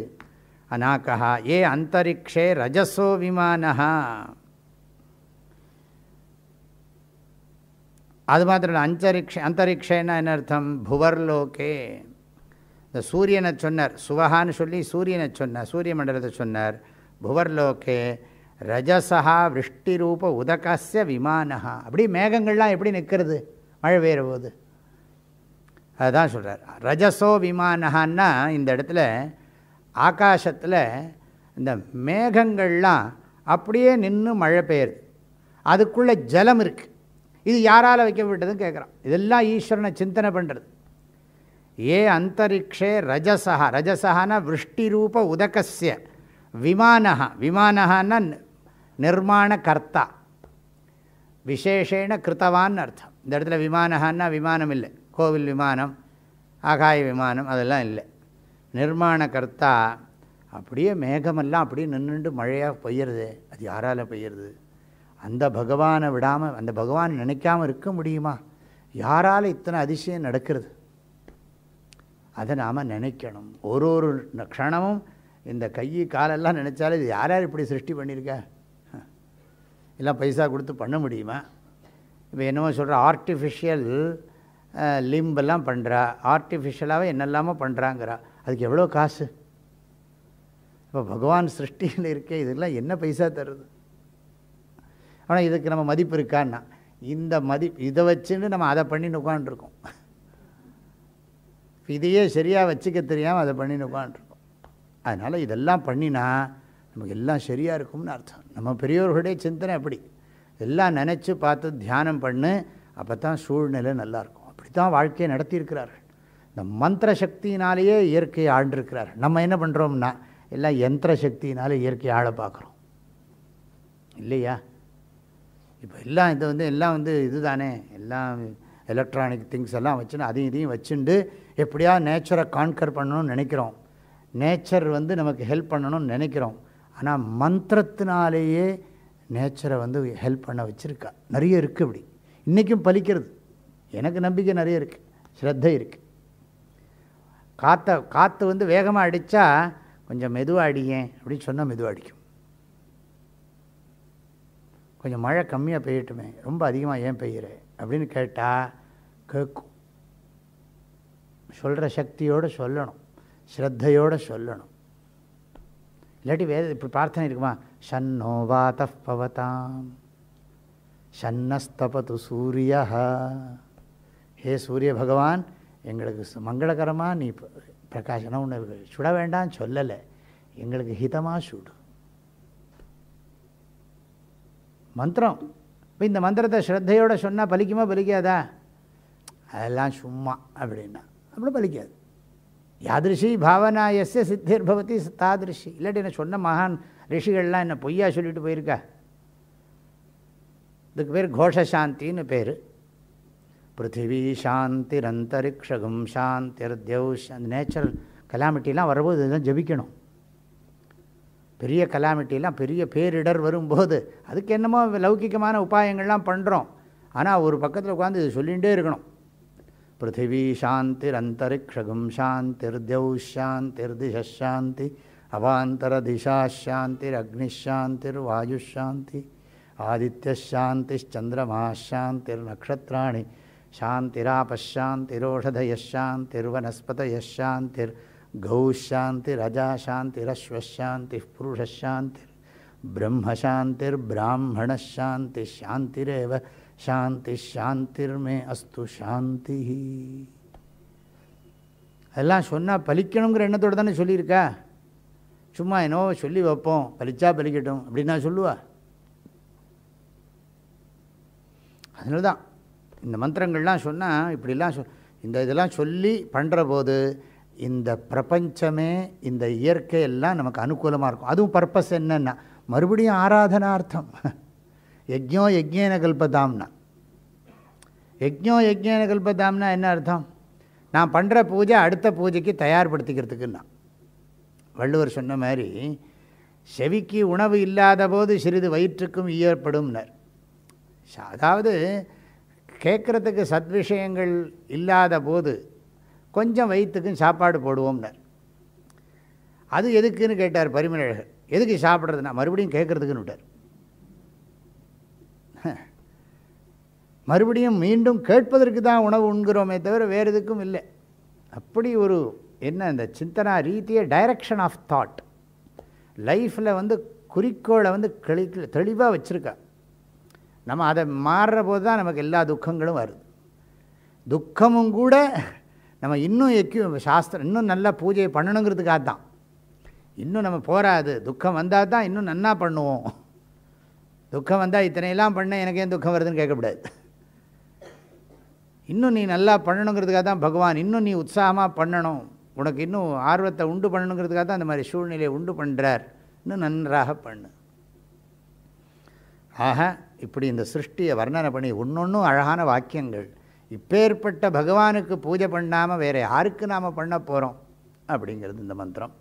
அநாக்கஹா ஏ அந்தரிக்ஷே ரஜசோ விமானஹா. அது மாத்திரம் இல்லை, அந்தரிக்ஷேன்னா என்ன அர்த்தம்? புவர்லோகே. இந்த சூரியனை சொன்னார், சுவஹான்னு சொல்லி சூரியனை சொன்னார், சூரிய மண்டலத்தை சொன்னார். புவர்லோகே ரஜசா விருஷ்டிரூப உதகஸ்ய விமானஹா. அப்படி மேகங்கள்லாம் எப்படி நிற்கிறது மழை பெய்கிற போது? அதுதான் சொல்கிறார். ரஜசோ விமானஹான்னா இந்த இடத்துல ஆகாசத்தில் இந்த மேகங்கள்லாம் அப்படியே நின்று மழை பெய்யுது, அதுக்குள்ளே ஜலம் இருக்குது. இது யாரால் வைக்கப்பட்டதுன்னு கேட்குறான். இதெல்லாம் ஈஸ்வரனை சிந்தனை பண்ணுறது. ஏ அந்தரிக்ஷே ரஜசா. ரஜசகான விருஷ்டிரூப உதகஸ்ய விமானஹா. விமானஹான்னா நிர்மாண கர்த்தா, விசேஷேன கிருத்தவான்னு அர்த்தம். இந்த இடத்துல விமானஹான்னா விமானம் இல்லை, கோவில் விமானம், ஆகாய விமானம், அதெல்லாம் இல்லை. நிர்மாண கர்த்தா. அப்படியே மேகமெல்லாம் அப்படியே நின்றுட்டு மழையாக பெய்யுறது. அது யாரால் பெய்யுறது? அந்த பகவானை விடாமல், அந்த பகவான் நினைக்காமல் இருக்க முடியுமா? யாரால் இத்தனை அதிசயம் நடக்கிறது? அதை நாம் நினைக்கணும். ஒரு ஒரு க்ஷணமும் இந்த கை காலெல்லாம் நினச்சாலே இது யார் இப்படி சிருஷ்டி பண்ணியிருக்கா? எல்லாம் பைசா கொடுத்து பண்ண முடியுமா? இப்போ என்னமோ சொல்கிற ஆர்டிஃபிஷியல் லிம்பெல்லாம் பண்ணுறா, ஆர்டிஃபிஷியலாகவே என்னெல்லாமோ பண்ணுறாங்கிறா. அதுக்கு எவ்வளோ காசு? இப்போ பகவான் சிருஷ்டியில் இருக்கே, இதெல்லாம் என்ன பைசா தருது? ஆனால் இதுக்கு நம்ம மதிப்பு இருக்கான்னா, இந்த இதை வச்சுன்னு நம்ம அதை பண்ணின்னு உட்காந்துருக்கோம். இதையே சரியாக வச்சுக்க தெரியாமல் அதை பண்ணின்னு உட்காந்துருக்கோம். அதனால் இதெல்லாம் பண்ணினா நமக்கு எல்லாம் சரியாக இருக்கும்னு அர்த்தம். நம்ம பெரியோர்களுடைய சிந்தனை அப்படி எல்லாம் நினச்சி பார்த்து தியானம் பண்ணு, அப்போ தான் சூழ்நிலை நல்லாயிருக்கும். அப்படி தான் வாழ்க்கையை நடத்தியிருக்கிறார்கள். இந்த மந்திர சக்தியினாலேயே இயற்கையை ஆண்டிருக்கிறார்கள். நம்ம என்ன பண்ணுறோம்னா எல்லாம் யந்திர சக்தியினாலே இயற்கையை ஆள பார்க்குறோம் இல்லையா? இப்போ எல்லாம் இது வந்து எல்லாம் வந்து இது தானே, எல்லாம் எலக்ட்ரானிக் திங்ஸ் எல்லாம் வச்சுன்னு அதையும் இதையும் வச்சுண்டு எப்படியா நேச்சரை கான்கர் பண்ணணும்னு நினைக்கிறோம். நேச்சர் வந்து நமக்கு ஹெல்ப் பண்ணணும்னு நினைக்கிறோம். ஆனால் மந்திரத்தினாலேயே நேச்சரை வந்து ஹெல்ப் பண்ண வச்சுருக்கா. நிறைய இருக்குது அப்படி, இன்றைக்கும் பலிக்கிறது. எனக்கு நம்பிக்கை நிறைய இருக்குது, ஸ்ரத்தை இருக்குது. காற்று வந்து வேகமாக அடித்தா கொஞ்சம் மெதுவாக அடிங்க அப்படின்னு சொன்னால் மெதுவாக அடிக்கும். கொஞ்சம் மழை கம்மியாக பெய்யட்டுமே, ரொம்ப அதிகமாக ஏன் பெய்கிற அப்படின்னு கேட்டால் கேட்கும். சொல்கிற சக்தியோடு சொல்லணும், ஸ்ரத்தையோடு சொல்லணும். இல்லாட்டி இப்படி பிரார்த்தனை இருக்குமா? ஷன்னோ வாதஃ பவதாம் ஷன்னஸ்தபது சூரியா. ஹே சூரிய பகவான், எங்களுக்கு மங்களகரமாக நீ பிரகாசனம் ஒன்று சுட வேண்டாம் சொல்லலை, எங்களுக்கு ஹிதமாக சுடு. மந்திரம் இப்போ இந்த மந்திரத்தை ஸ்ரத்தையோடு சொன்னால் பலிக்குமா பலிக்காதா? அதெல்லாம் சும்மா அப்படின்னா அப்படி பலிக்காது. யாதிருஷி பாவனா எஸ்ய சித்திர் பவதி தாதிருஷி. இல்லாட்டி என்ன சொன்ன மகான் ரிஷிகள்லாம் என்ன பொய்யா சொல்லிட்டு போயிருக்கா? இதுக்கு பேர் கோஷசாந்தின்னு பேர். பிருத்திவி சாந்திரந்தரிக்ஷகம் சாந்திர்த்யௌ. அந்த நேச்சுரல் கலாமிட்டிலாம் வரும்போது இதெல்லாம் ஜபிக்கணும். பெரிய கலாமிட்டிலாம் பெரிய பேரிடர் வரும்போது அதுக்கு என்னமோ லௌகிகமான உபாயங்கள்லாம் பண்ணுறோம். ஆனால் ஒரு பக்கத்தில் உட்காந்து இது சொல்லிகிட்டே இருக்கணும். பிருத்திவி சாந்திரந்தரிக்ஷகம் சாந்திர்த்யௌ சாந்திர்திசாந்தி அவாந்தர திசாசாந்திர் அக்னிஷாந்திர் வாயுஷாந்தி ஆதித்யசாந்திச்சந்திரமாசாந்திர் நக்ஷத்ராணி சாந்திராபசாந்திரோஷதயசாந்திர்வனஸ்பதயசாந்திர் கௌஷாந்திரஜாசாந்திரஸ்வசாந்தி புருஷசாந்திர் பிரம்மசாந்திர் பிராமணசாந்தி சாந்திரேவ சாந்தி சாந்திர்மே அஸ்து சாந்தி. அதெல்லாம் சொன்னால் பலிக்கணுங்கிற எண்ணத்தோடு தானே சொல்லியிருக்கா. சும்மா என்னோ சொல்லி வைப்போம் பலிச்சா பலிக்கட்டும் அப்படின்னா சொல்லுவா. அதனால தான் இந்த மந்திரங்கள்லாம் சொன்னால் இப்படிலாம் இதெல்லாம் சொல்லி பண்ணுற போது இந்த பிரபஞ்சமே இந்த இயற்கையெல்லாம் நமக்கு அனுகூலமாக இருக்கும். அதுவும் பர்பஸ் என்னன்னா மறுபடியும் ஆராதனார்த்தம். யஜ்ஞோ யஜ்ஞேன கல்பதாம்னா, யஜ்ஞோ யஜ்ஞேன கல்பதாம்னா என்ன அர்த்தம்? நான் பண்ணுற பூஜை அடுத்த பூஜைக்கு தயார்படுத்திக்கிறதுக்குன்னா. வள்ளுவர் சொன்ன மாதிரி செவிக்கு உணவு இல்லாத போது சிறிது வயிற்றுக்கும் ஈயப்படும்னர். அதாவது கேட்குறதுக்கு சத்விஷயங்கள் இல்லாத போது கொஞ்சம் வயிற்றுக்கும் சாப்பாடு போடுவோம்னர். அது எதுக்குன்னு கேட்டார் பரிமளழகர். எதுக்கு சாப்பிட்றதுனா மறுபடியும் கேட்குறதுக்குன்னு விட்டார். மறுபடியும் மீண்டும் கேட்பதற்கு தான் உணவு உண்கிறோமே தவிர வேறு எதுக்கும் இல்லை. அப்படி ஒரு என்ன இந்த சிந்தனா ரீதியை டைரக்ஷன் ஆஃப் தாட் லைஃப்பில் குறிக்கோளை தெளிவாக வச்சுருக்கா. நம்ம அதை மாறுற போது தான் நமக்கு எல்லா துக்கங்களும் வருது. துக்கமும் கூட நம்ம இன்னும் சாஸ்திரம் இன்னும் நல்லா பூஜையை பண்ணணுங்கிறதுக்காக தான். இன்னும் நம்ம போராது, துக்கம் வந்தால் தான் இன்னும் நன்னா பண்ணுவோம். துக்கம் வந்தால் இத்தனையெல்லாம் பண்ண எனக்கு ஏன் துக்கம் வருதுன்னு கேட்கக்கூடாது. இன்னும் நீ நல்லா பண்ணணுங்கிறதுக்காக தான் பகவான் இன்னும் நீ உற்சாகமாக பண்ணணும், உனக்கு இன்னும் ஆர்வத்தை உண்டு பண்ணணுங்கிறதுக்காக தான் அந்த மாதிரி சூழ்நிலையை உண்டு பண்ணுறார். இன்னும் நன்றாக பண்ணு. ஆக இப்படி இந்த சிருஷ்டியை வர்ணனை பண்ணி ஒன்றொன்றும் அழகான வாக்கியங்கள். இப்பேற்பட்ட பகவானுக்கு பூஜை பண்ணாமல் வேறு யாருக்கு நாம் பண்ண போகிறோம் அப்படிங்கிறது இந்த மந்திரம்.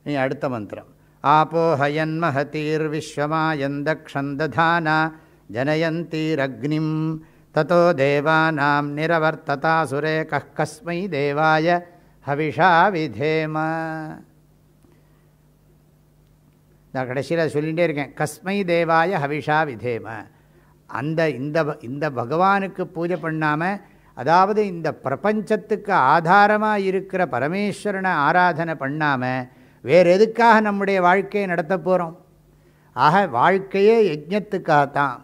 நீ அடுத்த மந்திரம். ஆபோ ஹயன் மஹதீர் விஸ்வமாயந்தக்ஷந்ததானா ஜனயந்தீரக்னிம் ததோ தேவானாம் நிரவர்த்ததாசுரே கஸ்மை தேவாய ஹவிஷா விதேம. நான் கடைசியில் சொல்லிகிட்டே இருக்கேன், கஸ்மை தேவாய ஹவிஷா விதேம. இந்த பகவானுக்கு பூஜை பண்ணாமல், அதாவது இந்த பிரபஞ்சத்துக்கு ஆதாரமாக இருக்கிற பரமேஸ்வரனை ஆராதனை பண்ணாமல் வேறு எதுக்காக நம்முடைய வாழ்க்கையை நடத்த போகிறோம்? ஆக வாழ்க்கையே யஜ்ஞத்துக்காகத்தான்.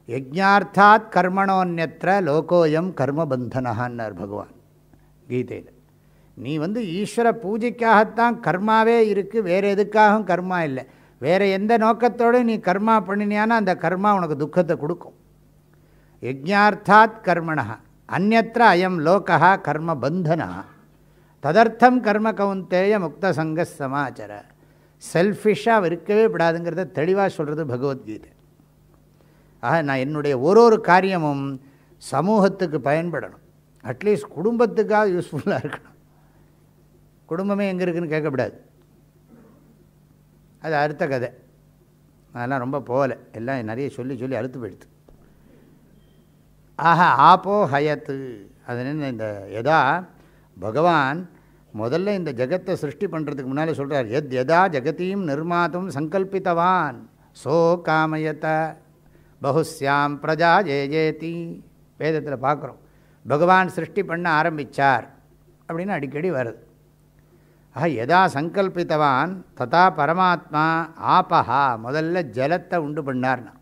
யஜ்ஞார்த்தாத் கர்மணோன்யத்ர லோகோயம் கர்மபந்தனஹான்னார் பகவான் கீதையில். நீ ஈஸ்வர பூஜைக்காகத்தான் கர்மாவே இருக்குது, வேறு எதுக்காகவும் கர்மா இல்லை. வேறு எந்த நோக்கத்தோடு நீ கர்மா பண்ணினியானா அந்த கர்மா உனக்கு துக்கத்தை கொடுக்கும். யஜ்ஞார்த்தாத் கர்மணா அந்யத்ர அயம் லோகா கர்மபந்தனா ததர்த்தம் கர்ம கௌந்தேய முக்த சங்க சமாச்சார. செல்ஃபிஷாக இருக்கவே விடாதுங்கிறத தெளிவாக சொல்கிறது பகவத்கீதை. ஆக நான் என்னுடைய ஒரு காரியமும் சமூகத்துக்கு பயன்படணும், அட்லீஸ்ட் குடும்பத்துக்காக யூஸ்ஃபுல்லாக இருக்கணும். குடும்பமே எங்கே இருக்குதுன்னு கேட்கக்கூடாது, அது அறுத்த கதை. அதெல்லாம் ரொம்ப போகலை, எல்லாம் நிறைய சொல்லி சொல்லி அறுத்து போயிடுது. ஆஹா ஆப்போ ஹயத்து. அது என்ன, இந்த எதா பகவான் முதல்ல இந்த ஜகத்தை சிருஷ்டி பண்ணுறதுக்கு முன்னாலே சொல்கிறார், எத் எதா ஜகத்தையும் நிர்மாத்தும் சங்கல்பித்தவான் சோ காமயத பகுஸ்யாம் பிரஜா ஜேஜேதி. வேதத்தில் பார்க்குறோம், பகவான் சிருஷ்டி பண்ண ஆரம்பித்தார் அப்படின்னு அடிக்கடி வருது. ஆஹா எதா சங்கல்பித்தவான் ததா பரமாத்மா ஆபஹா, முதல்ல ஜலத்தை உண்டு பண்ணார்னா.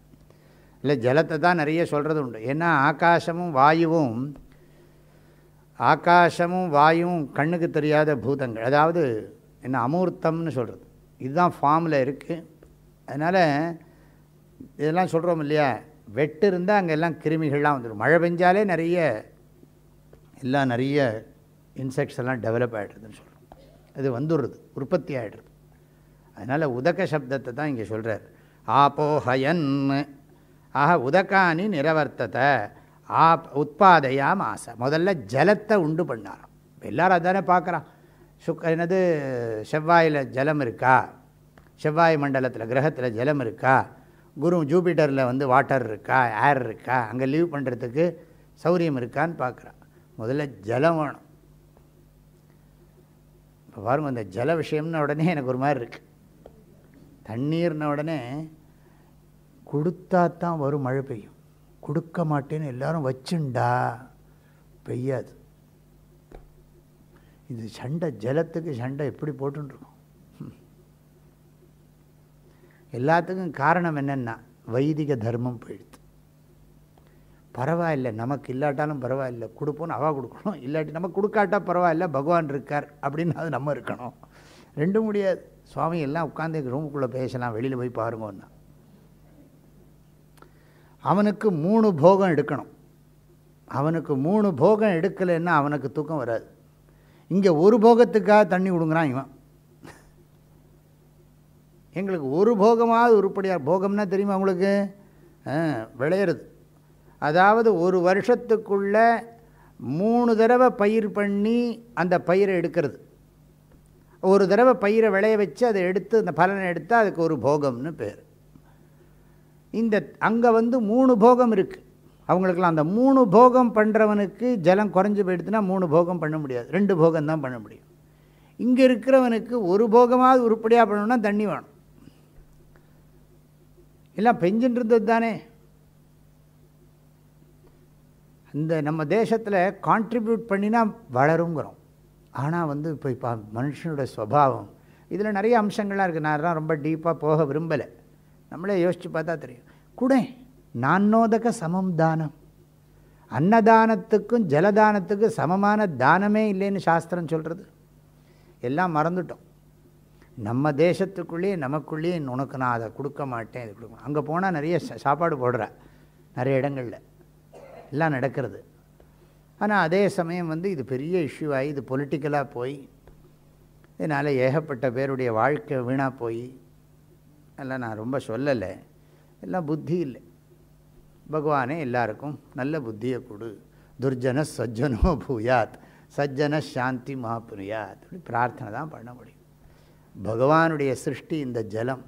இல்லை ஜலத்தை தான் நிறைய சொல்கிறது உண்டு. ஏன்னா ஆகாசமும் வாயுவும் கண்ணுக்கு தெரியாத பூதங்கள், அதாவது என்ன அமூர்த்தம்னு சொல்கிறது. இதுதான் ஃபார்மில் இருக்குது. அதனால் இதெல்லாம் சொல்கிறோம் இல்லையா, வெட்டு இருந்தால் அங்கே எல்லாம் கிருமிகள்லாம் வந்துடும். மழை பெஞ்சாலே நிறைய இன்செக்ட்ஸ் எல்லாம் டெவலப் ஆகிடுறதுன்னு சொல்கிறோம். அது வந்துடுறது, உற்பத்தி ஆகிடுறது. அதனால் உதக சப்தத்தை தான் இங்கே சொல்கிறார். ஆபோஹயன், ஆக உதகானி நிரவர்த்தத்தை உற்பாதையாம் ஆசை. முதல்ல ஜலத்தை உண்டு பண்ணாராம். எல்லோரும் அதானே பார்க்குறான். என்னது செவ்வாயில் ஜலம் இருக்கா, செவ்வாய் மண்டலத்தில் கிரகத்தில் ஜலம் இருக்கா, ஜூபிட்டரில் வாட்டர் இருக்கா, ஏர் இருக்கா, அங்கே லீவ் பண்ணுறதுக்கு சௌரியம் இருக்கான்னு பார்க்குறான். முதல்ல ஜலம் வேணும். இப்போ பாருங்க, அந்த ஜல விஷயம்னு உடனே எனக்கு ஒரு மாதிரி இருக்குது. தண்ணீர்ன உடனே கொடுத்தா தான் வரும் மழை பெய்யும். கொடுக்க மாட்டேன்னு எல்லாரும் வச்சுண்டா பெய்யாது. இது சண்டை, ஜலத்துக்கு சண்டை எப்படி போட்டுருக்கோம். எல்லாத்துக்கும் காரணம் என்னென்னா வைதிக தர்மம் போயிடுது. பரவாயில்லை, நமக்கு இல்லாட்டாலும் பரவாயில்லை, கொடுப்போன்னு அவா கொடுக்கணும், இல்லாட்டி நம்ம கொடுக்காட்டா பரவாயில்ல, பகவான் இருக்கார் அப்படின்னு அது நம்ம இருக்கணும். ரெண்டும் முடியாது. சுவாமி எல்லாம் உட்காந்து ரூமுக்குள்ளே பேசலாம், வெளியில் போய் பாருங்கன்னா அவனுக்கு 3 போகம் எடுக்கணும். அவனுக்கு 3 போகம் எடுக்கலைன்னா அவனுக்கு தூக்கம் வராது. இங்கே ஒரு போகத்துக்காக தண்ணி கொடுங்குறான் இவன். எங்களுக்கு ஒரு போகமாவது உருப்படியாக, போகம்னா தெரியுமா உங்களுக்கு, விளையிறது. அதாவது ஒரு வருஷத்துக்குள்ளே 3 தடவை பயிர் பண்ணி அந்த பயிரை எடுக்கிறது. ஒரு தடவை பயிரை விளைய வச்சு அதை எடுத்து அந்த பலனை எடுத்தால் அதுக்கு ஒரு போகம்னு பேர். இந்த அங்கே 3 போகம் இருக்குது அவங்களுக்கெல்லாம். அந்த 3 போகம் பண்ணுறவனுக்கு ஜலம் குறைஞ்சி போயிடுதுன்னா 3 போகம் பண்ண முடியாது, 2 போகம் தான் பண்ண முடியும். இங்கே இருக்கிறவனுக்கு ஒரு போகமாவது உருப்படியாக பண்ணணும்னா தண்ணி வேணும். எல்லாம் பெஞ்சின்னு இருந்தது தானே. இந்த நம்ம தேசத்தில் கான்ட்ரிபியூட் பண்ணினா வளருங்கிறோம். ஆனால் இப்போ மனுஷனோட ஸ்வபாவம் இதில் நிறைய அம்சங்கள்லாம் இருக்குது. நான் ரொம்ப டீப்பாக போக விரும்பலை. நம்மளே யோசித்து பார்த்தா தெரியும். கூட நானோதக சமம் தானம், அன்னதானத்துக்கும் ஜலதானத்துக்கும் சமமான தானமே இல்லைன்னு சாஸ்திரம் சொல்கிறது. எல்லாம் மறந்துட்டோம். நம்ம தேசத்துக்குள்ளேயே நமக்குள்ளேயே உனக்கு நான் அதை கொடுக்க மாட்டேன், இது கொடுக்கணும். அங்கே போனால் நிறைய சாப்பாடு போடுற நிறைய இடங்களில் எல்லாம் நடக்கிறது. ஆனால் அதே சமயம் இது பெரிய இஷ்யூ ஆகி இது பொலிட்டிக்கலாக போய் இதனால் ஏகப்பட்ட பேருடைய வாழ்க்கை வீணாக போய் எல்லாம் நான் ரொம்ப சொல்லலை. எல்லாம் புத்தி இல்லை. பகவானே எல்லாருக்கும் நல்ல புத்தியை கொடு. துர்ஜன சஜ்ஜனோ பூயாத் சஜ்ஜன சாந்தி மகாபுரியாத் அப்படி பிரார்த்தனை தான் பண்ண முடியும். பகவானுடைய சிருஷ்டி இந்த ஜலம்.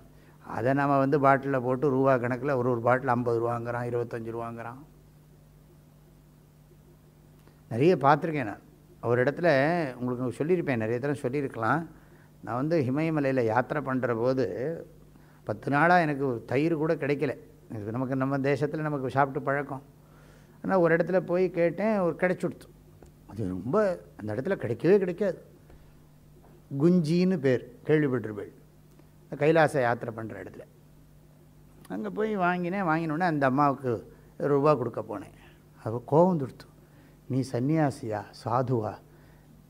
அதை நம்ம பாட்டிலில் போட்டு ரூபா கணக்கில் ஒரு பாட்டில் 50 ரூபாங்கிறான், 25 ரூபாங்கிறான். நிறைய பார்த்துருக்கேன் நான். ஒரு இடத்துல உங்களுக்கு சொல்லியிருப்பேன், நிறைய தடவை சொல்லியிருக்கலாம். நான் ஹிமயமலையில் யாத்திரை பண்ணுற போது 10 நாளாக எனக்கு தயிர் கூட கிடைக்கல. நமக்கு நம்ம தேசத்தில் நமக்கு சாப்பிட்டு பழக்கம். ஆனால் ஒரு இடத்துல போய் கேட்டேன், ஒரு கிடைச்சுடுத்து. அது ரொம்ப அந்த இடத்துல கிடைக்கவே கிடைக்காது. குஞ்சின்னு பேர், கேள்விப்பட்டிருப்பேள். கைலாச யாத்திரை பண்ணுற இடத்துல அங்கே போய் வாங்கினோடனே அந்த அம்மாவுக்கு ரூபா கொடுக்க போனேன். அது கோபம் துடுத்து. நீ சன்னியாசியா, சாதுவா,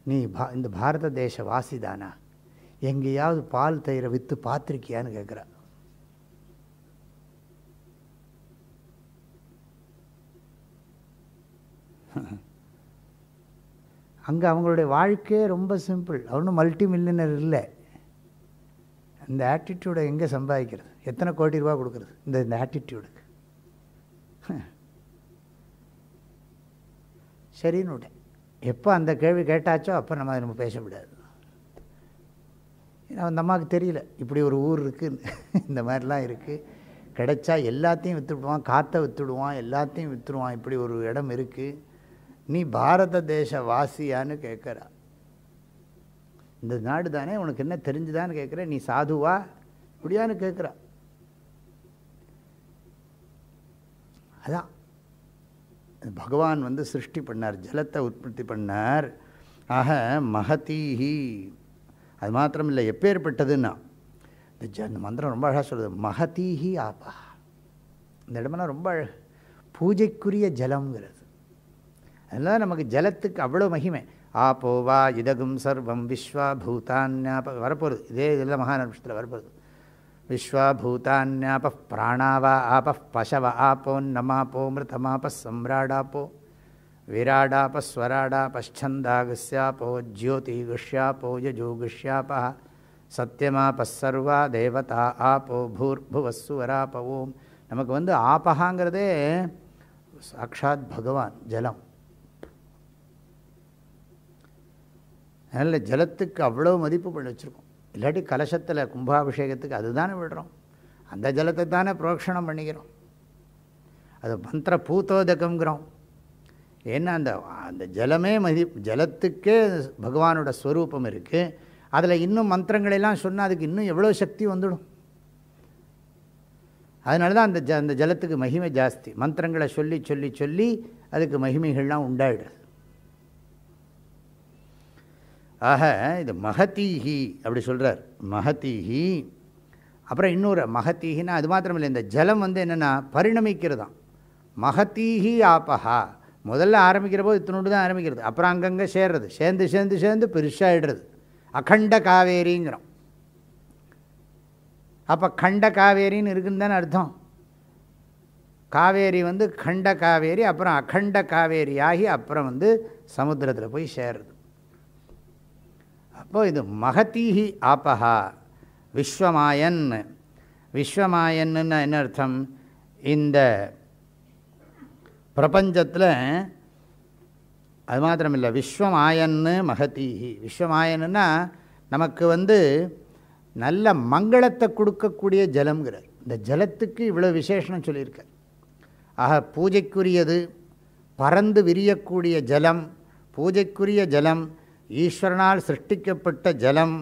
நீ இந்த பாரத தேச வாசிதானா, எங்கேயாவது பால் தயிரை விற்று பார்த்துருக்கியான்னு கேட்குறா. அங்கே அவங்களுடைய வாழ்க்கையே ரொம்ப சிம்பிள். அவனும் மல்டி மில்லியனர் இல்லை. இந்த ஆட்டிடியூடை எங்கே சம்பாதிக்கிறது, எத்தனை கோடி ரூபா கொடுக்குறது இந்த ஆட்டிடியூடுக்கு? சரின்னு விட்டேன். எப்போ அந்த கேள்வி கேட்டாச்சோ அப்போ நம்ம பேச முடியாது. அந்த அம்மாவுக்கு தெரியல இப்படி ஒரு ஊர் இருக்குது, இந்த மாதிரிலாம் இருக்குது. கிடைச்சா எல்லாத்தையும் விற்றுடுவான், காற்றை விற்றுடுவான், எல்லாத்தையும் விற்றுடுவான். இப்படி ஒரு இடம் இருக்குது. நீ பாரத தேச வாசியான்னு கேட்குறா. இந்த நாடு தானே, உனக்கு என்ன தெரிஞ்சுதான்னு கேட்குற. நீ சாதுவா இப்படியான்னு கேட்குறா. அதான் பகவான் சிருஷ்டி பண்ணார், ஜலத்தை உற்பத்தி பண்ணார். ஆக மகதீஹி. அது மாத்திரம் இல்லை, எப்பேற்பட்டதுன்னா இந்த மந்திரம் ரொம்ப அழகாக சொல்லுது. மகதீஹி ஆபா. இந்த இடமெல்லாம் ரொம்ப அழகு. பூஜைக்குரிய ஜலம்ங்கிறது. அதனால் நமக்கு ஜலத்துக்கு அவ்வளோ மகிமை. ஆப்போவா இதகும் சர்வம் விஸ்வா பூதான்யா வரப்போகுது. இதே இதில் மகாநட்சத்திரத்தில் வரப்போகுது. விஸ்வாபூதான்யாப பிராணாவா ஆப பசவ ஆப்போன்னமாப்போ மிருதமாப சம்ராடாப்போ விராடாபஸ்வராடாபச்சந்தாகஸ்யாப்போ ஜ்யோதிகுஷ்யாப்போ யஜோகுஷ்யாபா சத்தியமாபஸ்ஸர்வா தேவதா ஆப்போ பூர்புவஸ்ஸுவராபவோம். நமக்கு ஆபகாங்கிறதே சாக்ஷாத் பகவான் ஜலம். அதனால் ஜலத்துக்கு அவ்வளோ மதிப்பு பண்ணி வச்சுருக்கோம். இல்லாட்டி கலசத்தில் கும்பாபிஷேகத்துக்கு அதுதானே விடுறோம், அந்த ஜலத்தை தானே புரோக்ஷணம் பண்ணிக்கிறோம். அது மந்திர பூத்தோதகங்கிறோம். ஏன்னா அந்த ஜலமே ஜலத்துக்கே பகவானோட ஸ்வரூபம் இருக்குது. அதில் இன்னும் மந்திரங்களெல்லாம் சொன்னால் அதுக்கு இன்னும் எவ்வளோ சக்தி வந்துடும். அதனால தான் அந்த ஜலத்துக்கு மகிமை ஜாஸ்தி. மந்திரங்களை சொல்லி சொல்லி சொல்லி அதுக்கு மகிமைகள்லாம் உண்டாயிடுது. ஆக இது மகதீஹி அப்படி சொல்கிறார். மகதீஹி. அப்புறம் இன்னொரு மகதீஹின்னா அது மாத்திரம் இல்லை, இந்த ஜலம் என்னென்னா பரிணமிக்கிறதாம். மகதீஹி ஆபஹா. முதல்ல ஆரம்பிக்கிற போது இத்தினோடு தான் ஆரம்பிக்கிறது, அப்புறம் அங்கங்கே சேர்றது, சேர்ந்து சேர்ந்து சேர்ந்து பெருசாகிடுறது. அகண்ட காவேரிங்கிறோம். அப்போ கண்ட காவேரின்னு இருக்குன்னு தானே அர்த்தம். காவேரி கண்ட காவேரி, அப்புறம் அகண்ட காவேரி ஆகி அப்புறம் சமுத்திரத்தில் போய் சேர்றது. அப்போது இது மகதீஹி ஆபஹா. விஸ்வமாயன். விஸ்வமாயன்னு என்ன அர்த்தம்? இந்த பிரபஞ்சத்தில் அது மாத்திரமில்லை, விஸ்வமாயன்னு மகதீஹி. விஸ்வமாயன்னா நமக்கு நல்ல மங்களத்தை கொடுக்கக்கூடிய ஜலம்ங்கிறார். இந்த ஜலத்துக்கு இவ்வளோ விசேஷம் சொல்லியிருக்கார். ஆக பூஜைக்குரியது, பறந்து விரியக்கூடிய ஜலம், பூஜைக்குரிய ஜலம், ஈஸ்வரனால் சிருஷ்டிக்கப்பட்ட ஜலம்,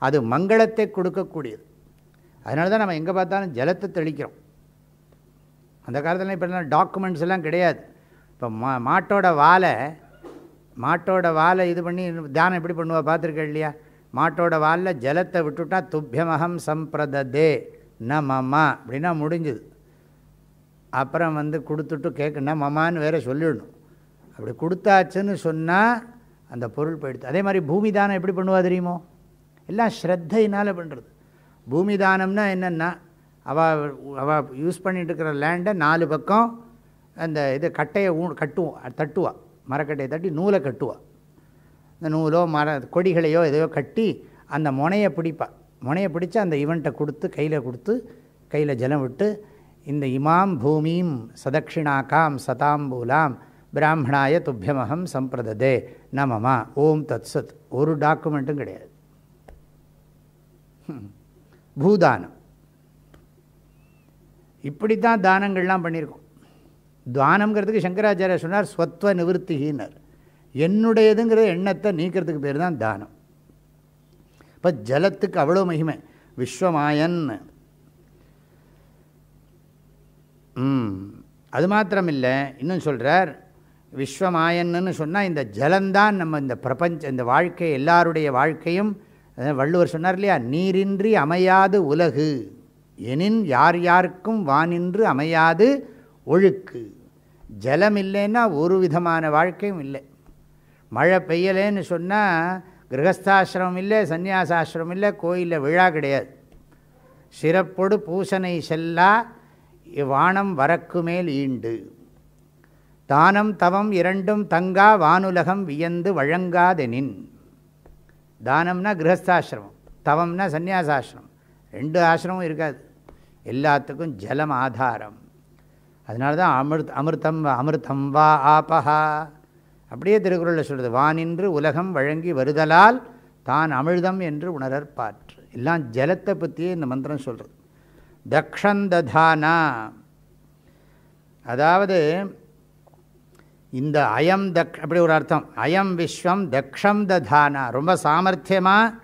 அது மங்களத்தை கொடுக்கக்கூடியது. அதனால தான் நம்ம எங்கே பார்த்தாலும் ஜலத்தை தெளிக்கிறோம். அந்த காலத்தில் இப்போ டாக்குமெண்ட்ஸ் எல்லாம் கிடையாது. இப்போ மாட்டோட வாலை இது பண்ணி தியானம் எப்படி பண்ணுவா பார்த்துருக்க இல்லையா? மாட்டோட வாலில் ஜலத்தை விட்டுட்டா துப்பியமகம் சம்பிரததே ந மமா அப்படின்னா முடிஞ்சுது. அப்புறம் கொடுத்துட்டு கேட்குன்னா மமான்னு வேறு சொல்லிடணும். அப்படி கொடுத்தாச்சுன்னு சொன்னால் அந்த பொருள் போயிடுது. அதே மாதிரி பூமி தானம் எப்படி பண்ணுவா தெரியுமோ? எல்லாம் ஸ்ரத்தையினால் பண்ணுறது. பூமி தானம்னா என்னென்னா அவள் யூஸ் பண்ணிகிட்டு இருக்கிற லேண்டை 4 பக்கம் அந்த இது கட்டையை தட்டுவா, மரக்கட்டையை தட்டி நூலை கட்டுவா. இந்த நூலோ கொடிகளையோ எதையோ கட்டி அந்த முனையை பிடிப்பா. முனையை பிடிச்சி அந்த ஈவெண்ட்டை கையில் ஜலம் விட்டு இந்த இமாம் பூமீம் சதக்ஷிணாக்காம் சதாம்பூலாம் பிராமணாய துப்பியமகம் சம்பிரததே நமமா ஓம் தத் சத். ஒரு டாக்குமெண்ட்டும் கிடையாது. பூதானம். இப்படி தான் தானங்கள்லாம் பண்ணியிருக்கோம். தானங்கிறதுக்கு சங்கராச்சாரிய சொன்னார் ஸ்வத்வ நிவர்த்திகின்னார். என்னுடையதுங்கிற எண்ணத்தை நீக்கிறதுக்கு பேர் தான் தானம். இப்போ ஜலத்துக்கு அவ்வளோ மகிமை. விஸ்வமாயன். அது மாத்திரம் இல்லை, இன்னும் சொல்கிறார் விஸ்வமாயன்னு சொன்னால் இந்த ஜலந்தான் நம்ம இந்த இந்த வாழ்க்கை எல்லாருடைய வாழ்க்கையும். வள்ளுவர் சொன்னார் இல்லையா, நீரின்றி அமையாது உலகு எனின் யார் யாருக்கும் வானின்று அமையாது ஒழுக்கு. ஜலம் இல்லைன்னா ஒரு விதமான வாழ்க்கையும் இல்லை. மழை பெய்யலேன்னு சொன்னால் கிரகஸ்தாசிரமம் இல்லை, சந்நியாசாசிரமம் இல்லை, கோயிலில் விழா கிடையாது. சிறப்பொடு பூசனை செல்லா வானம் வரக்கு மேல் ஈண்டு. தானம் தவம் இரண்டும் தங்கா வானுலகம் வியந்து வழங்காதெனின். தானம்னா கிரகஸ்தாசிரமம், தவம்னா சந்நியாசாசிரமம். 2 ஆசிரமும் இருக்காது. எல்லாத்துக்கும் ஜலம் ஆதாரம். அதனால தான் அமிர்தம் வா ஆபஹா. அப்படியே திருக்குறளில் சொல்கிறது, வானின்று உலகம் வழங்கி வருதலால் தான் அமிர்தம் என்று உணரற்பாற்று. எல்லாம் ஜலத்தை பற்றியே இந்த மந்திரம் சொல்கிறது. தக்ஷந்ததானா, அதாவது இந்த அயம் அப்படி ஒரு அர்த்தம். அயம் விஸ்வம் தக்ஷம் ததானா, ரொம்ப சாமர்த்தியமாக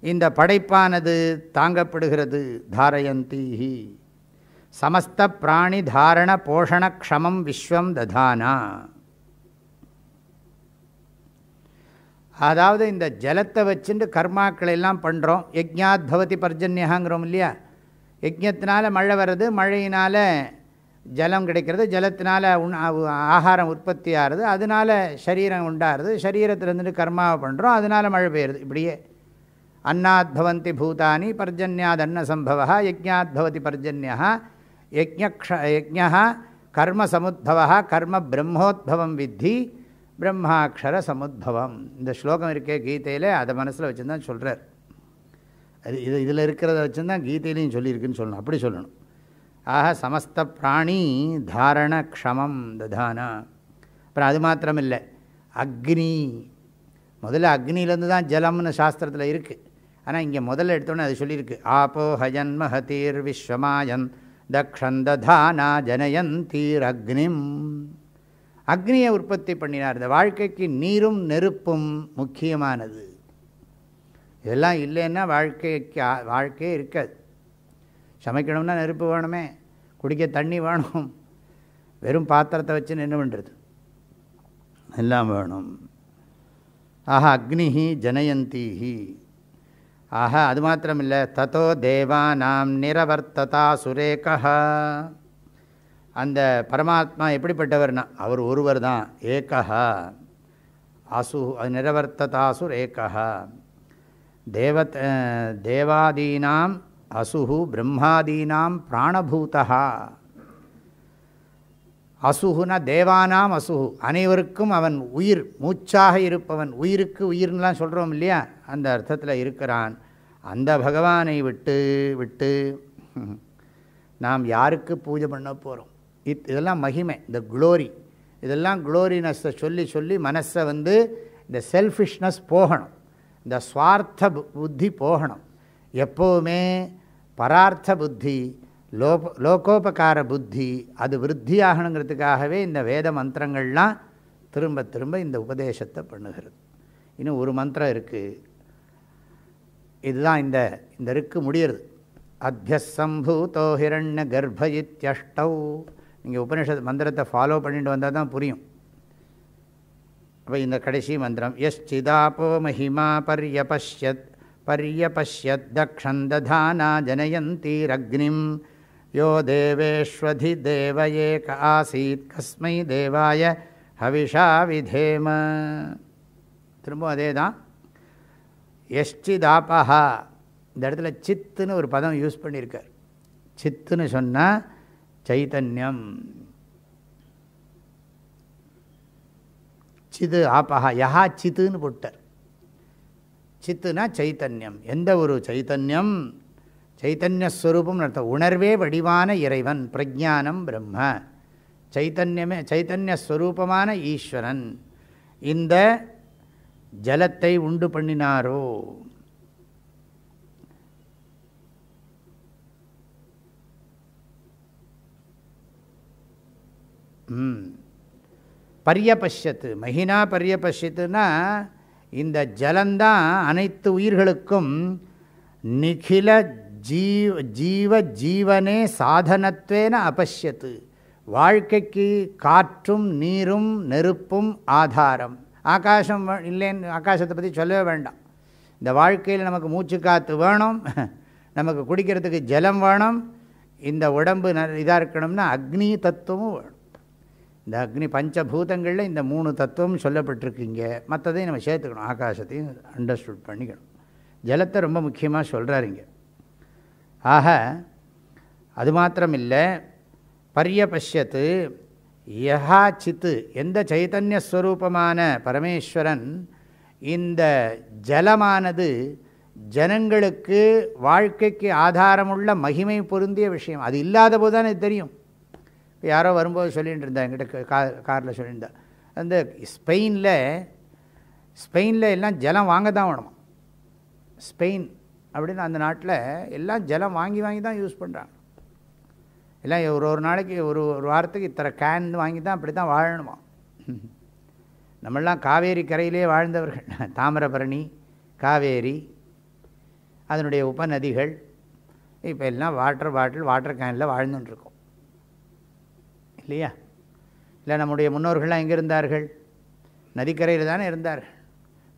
இந்த படைப்பானது தாங்கப்படுகிறது. தாரயந்தீஹி சமஸ்த பிராணி தாரண போஷண க்ஷமம் விஸ்வம் ததானா. அதாவது இந்த ஜலத்தை வச்சுட்டு கர்மாக்களை எல்லாம் பண்ணுறோம். யஜ்ஞாத் பவதி பர்ஜன்யங்கிறோம் இல்லையா? யஜ்ஞத்தினால மழை வர்றது, மழையினால் ஜலம் கிடைக்கிறது, ஜலத்தினால ஆகாரம் உற்பத்தி ஆகிறது, அதனால் சரீரம் உண்டாகிறது, சரீரத்தில் இருந்துட்டு கர்மாவை பண்ணுறோம், அதனால் மழை பெய்யுறது. இப்படியே அன்னாத் பவந்தி பூதானி பர்ஜன்யாத் அன்ன சம்பவः யஜ்ஞாத் பவதி பர்ஜன்யः யஜ்ஞः கர்ம சமுத்பவः கர்ம பிரம்மோத்பவம் வித்தி பிரம்மாட்சர சமுத்பவம். இந்த ஸ்லோகம் இருக்கே கீதையில், அதை மனசில் வச்சுருந்தான் சொல்கிறார். அது இதில் இருக்கிறத வச்சுருந்தான் கீதையிலையும் சொல்லியிருக்குன்னு சொல்லணும், அப்படி சொல்லணும். ஆக சமஸ்த பிராணி தாரண க்ஷமம் ததானா. அப்புறம் அது மாத்திரம் இல்லை, அக்னி, முதல்ல அக்னியிலேருந்து தான் ஜலம்னு சாஸ்திரத்தில் இருக்குது. ஆனால் இங்கே முதல்ல எடுத்தோன்னே அது சொல்லியிருக்கு. ஆப்போ ஹயன் மஹதீர் விஸ்வமாயன் தக்ஷந்ததானா ஜனயந்தீர் அக்னிம். அக்னியை உற்பத்தி பண்ணினார். இந்த வாழ்க்கைக்கு நீரும் நெருப்பும் முக்கியமானது. இதெல்லாம் இல்லைன்னா வாழ்க்கையே இருக்காது. சமைக்கணும்னா நெருப்பு வேணுமே, குடிக்க தண்ணி வேணும், வெறும் பாத்திரத்தை வச்சு நின்று பண்ணுறது எல்லாம் வேணும். ஆஹ அக்னிஹி ஜனயந்தீஹி. ஆஹ அது மாத்திரமில்லை, ததோ தேவானாம் நிரவர்த்ததா சுரேகா. அந்த பரமாத்மா எப்படிப்பட்டவர்னா அவர் ஒருவர் தான். ஏகா அசு நிரவர்த்ததாசுர் ஏகா. தேவாதீனாம் அசுஹு பிரம்மாதீனாம் பிராணபூதா. அசுகுனா தேவானாம் அசுகு, அனைவருக்கும் அவன் உயிர், மூச்சாக இருப்பவன், உயிருக்கு உயிர்லாம் சொல்கிறோம் இல்லையா, அந்த அர்த்தத்தில் இருக்கிறான். அந்த பகவானை விட்டு நாம் யாருக்கு பூஜை பண்ண போகிறோம்? இதெல்லாம் மகிமை, இந்த குளோரி, இதெல்லாம் குளோரினஸை சொல்லி சொல்லி மனசை இந்த செல்ஃபிஷ்னஸ் போகணும், இந்த சுவார்த்த புத்தி போகணும். எப்போவுமே பரார்த்த புத்தி, லோகோபகார புத்தி அது விருத்தி ஆகணுங்கிறதுக்காகவே இந்த வேத மந்திரங்கள்லாம் திரும்ப திரும்ப இந்த உபதேசத்தை பண்ணுகிறது. இன்னும் ஒரு மந்திரம் இருக்குது, இதுதான் இந்த இருக்கு முடியறது. அத்யசம்பூதோ ஹிரண்ய கர்ப்ப இத்யஷ்டௌ. நீங்கள் உபனிஷத் மந்திரத்தை ஃபாலோ பண்ணிட்டு வந்தால் தான் புரியும். அப்போ இந்த கடைசி மந்திரம், யஸ்சிதாபோ மஹிமா பர்யபஷ்யத் தக்ஷந்ததானா ஜனயந்தீரக்னிம் யோ தேவேஷ்வதி தேவ ஏக ஆசீத் கஸ்மை தேவாய ஹவிஷா விதேம. திரும்ப அதே தான். யஷ்சிதாபஹா, இந்த இடத்துல சித்துன்னு ஒரு பதம் யூஸ் பண்ணியிருக்கார். சித்துன்னு சொன்னால் சைத்தன்யம். சிது ஆபஹா, யஹா சித்துன்னு போட்டார். சித்துனா சைத்தன்யம். எந்த ஒரு சைத்தன்யம்? சைத்தன்யஸ்வரூபம் அர்த்தம், உணர்வே வடிவான இறைவன், பிரஜானம் பிரம்ம. சைத்தன்யமே சைத்தன்யஸ்வரூபமான ஈஸ்வரன் இந்த ஜலத்தை உண்டு பண்ணினாரோ. பர்யபஷ்யத்து, மகினா பர்யபஷ்யத்துனா இந்த ஜலந்தான் அனைத்து உயிர்களுக்கும் நிகில ஜீவ ஜீவனே சாதனத்வேன அபஷ்யத்து. வாழ்க்கைக்கு காற்றும் நீரும் நெருப்பும் ஆதாரம். ஆகாசம் இல்லைன்னு, ஆகாசத்தை பற்றி சொல்லவே வேண்டாம். இந்த வாழ்க்கையில் நமக்கு மூச்சு காற்று வேணும், நமக்கு குடிக்கிறதுக்கு ஜலம் வேணும், இந்த உடம்பு இதாக இருக்கணும்னா அக்னி தத்துவமும் வேணும். இந்த அக்னி பஞ்சபூதங்களில் இந்த 3 தத்துவம் சொல்லப்பட்டிருக்கீங்க. மற்றதையும் நம்ம சேர்த்துக்கணும், ஆகாசத்தையும் அண்டர்ஸ்டுட் பண்ணிக்கணும். ஜலத்தை ரொம்ப முக்கியமாக சொல்கிறாருங்க. ஆக அது மாத்திரம் இல்லை, பர்யபஷ்யத்து யஹா சித்து, எந்த சைத்தன்யஸ்வரூபமான பரமேஸ்வரன் இந்த ஜலமானது ஜனங்களுக்கு வாழ்க்கைக்கு ஆதாரமுள்ள மகிமை பொருந்திய விஷயம். அது இல்லாத போது தான் இது தெரியும். இப்போ யாரோ வரும்போது சொல்லிகிட்டு இருந்தா, என்கிட்ட காரில் சொல்லியிருந்தா, அந்த ஸ்பெயினில் எல்லாம் ஜலம் வாங்க தான் வேணுமா. ஸ்பெயின் அப்படின்னு அந்த நாட்டில் எல்லாம் ஜலம் வாங்கி தான் யூஸ் பண்ணுறாங்க. எல்லாம் ஒரு நாளைக்கு ஒரு வாரத்துக்கு இத்தனை கேன் வாங்கி தான் அப்படி தான் வாழணுமா. நம்மளாம் காவேரி கரையிலே வாழ்ந்தவர்கள். தாமிரபரணி, காவேரி, அதனுடைய உபநதிகள், இப்போ எல்லாம் வாட்டர் கேனில் வாழ்ந்துட்டுருக்கோம் இல்லையா? இல்லை, நம்முடைய முன்னோர்கள்லாம் எங்கே இருந்தார்கள்? நதிக்கரையில் தானே இருந்தார்கள்.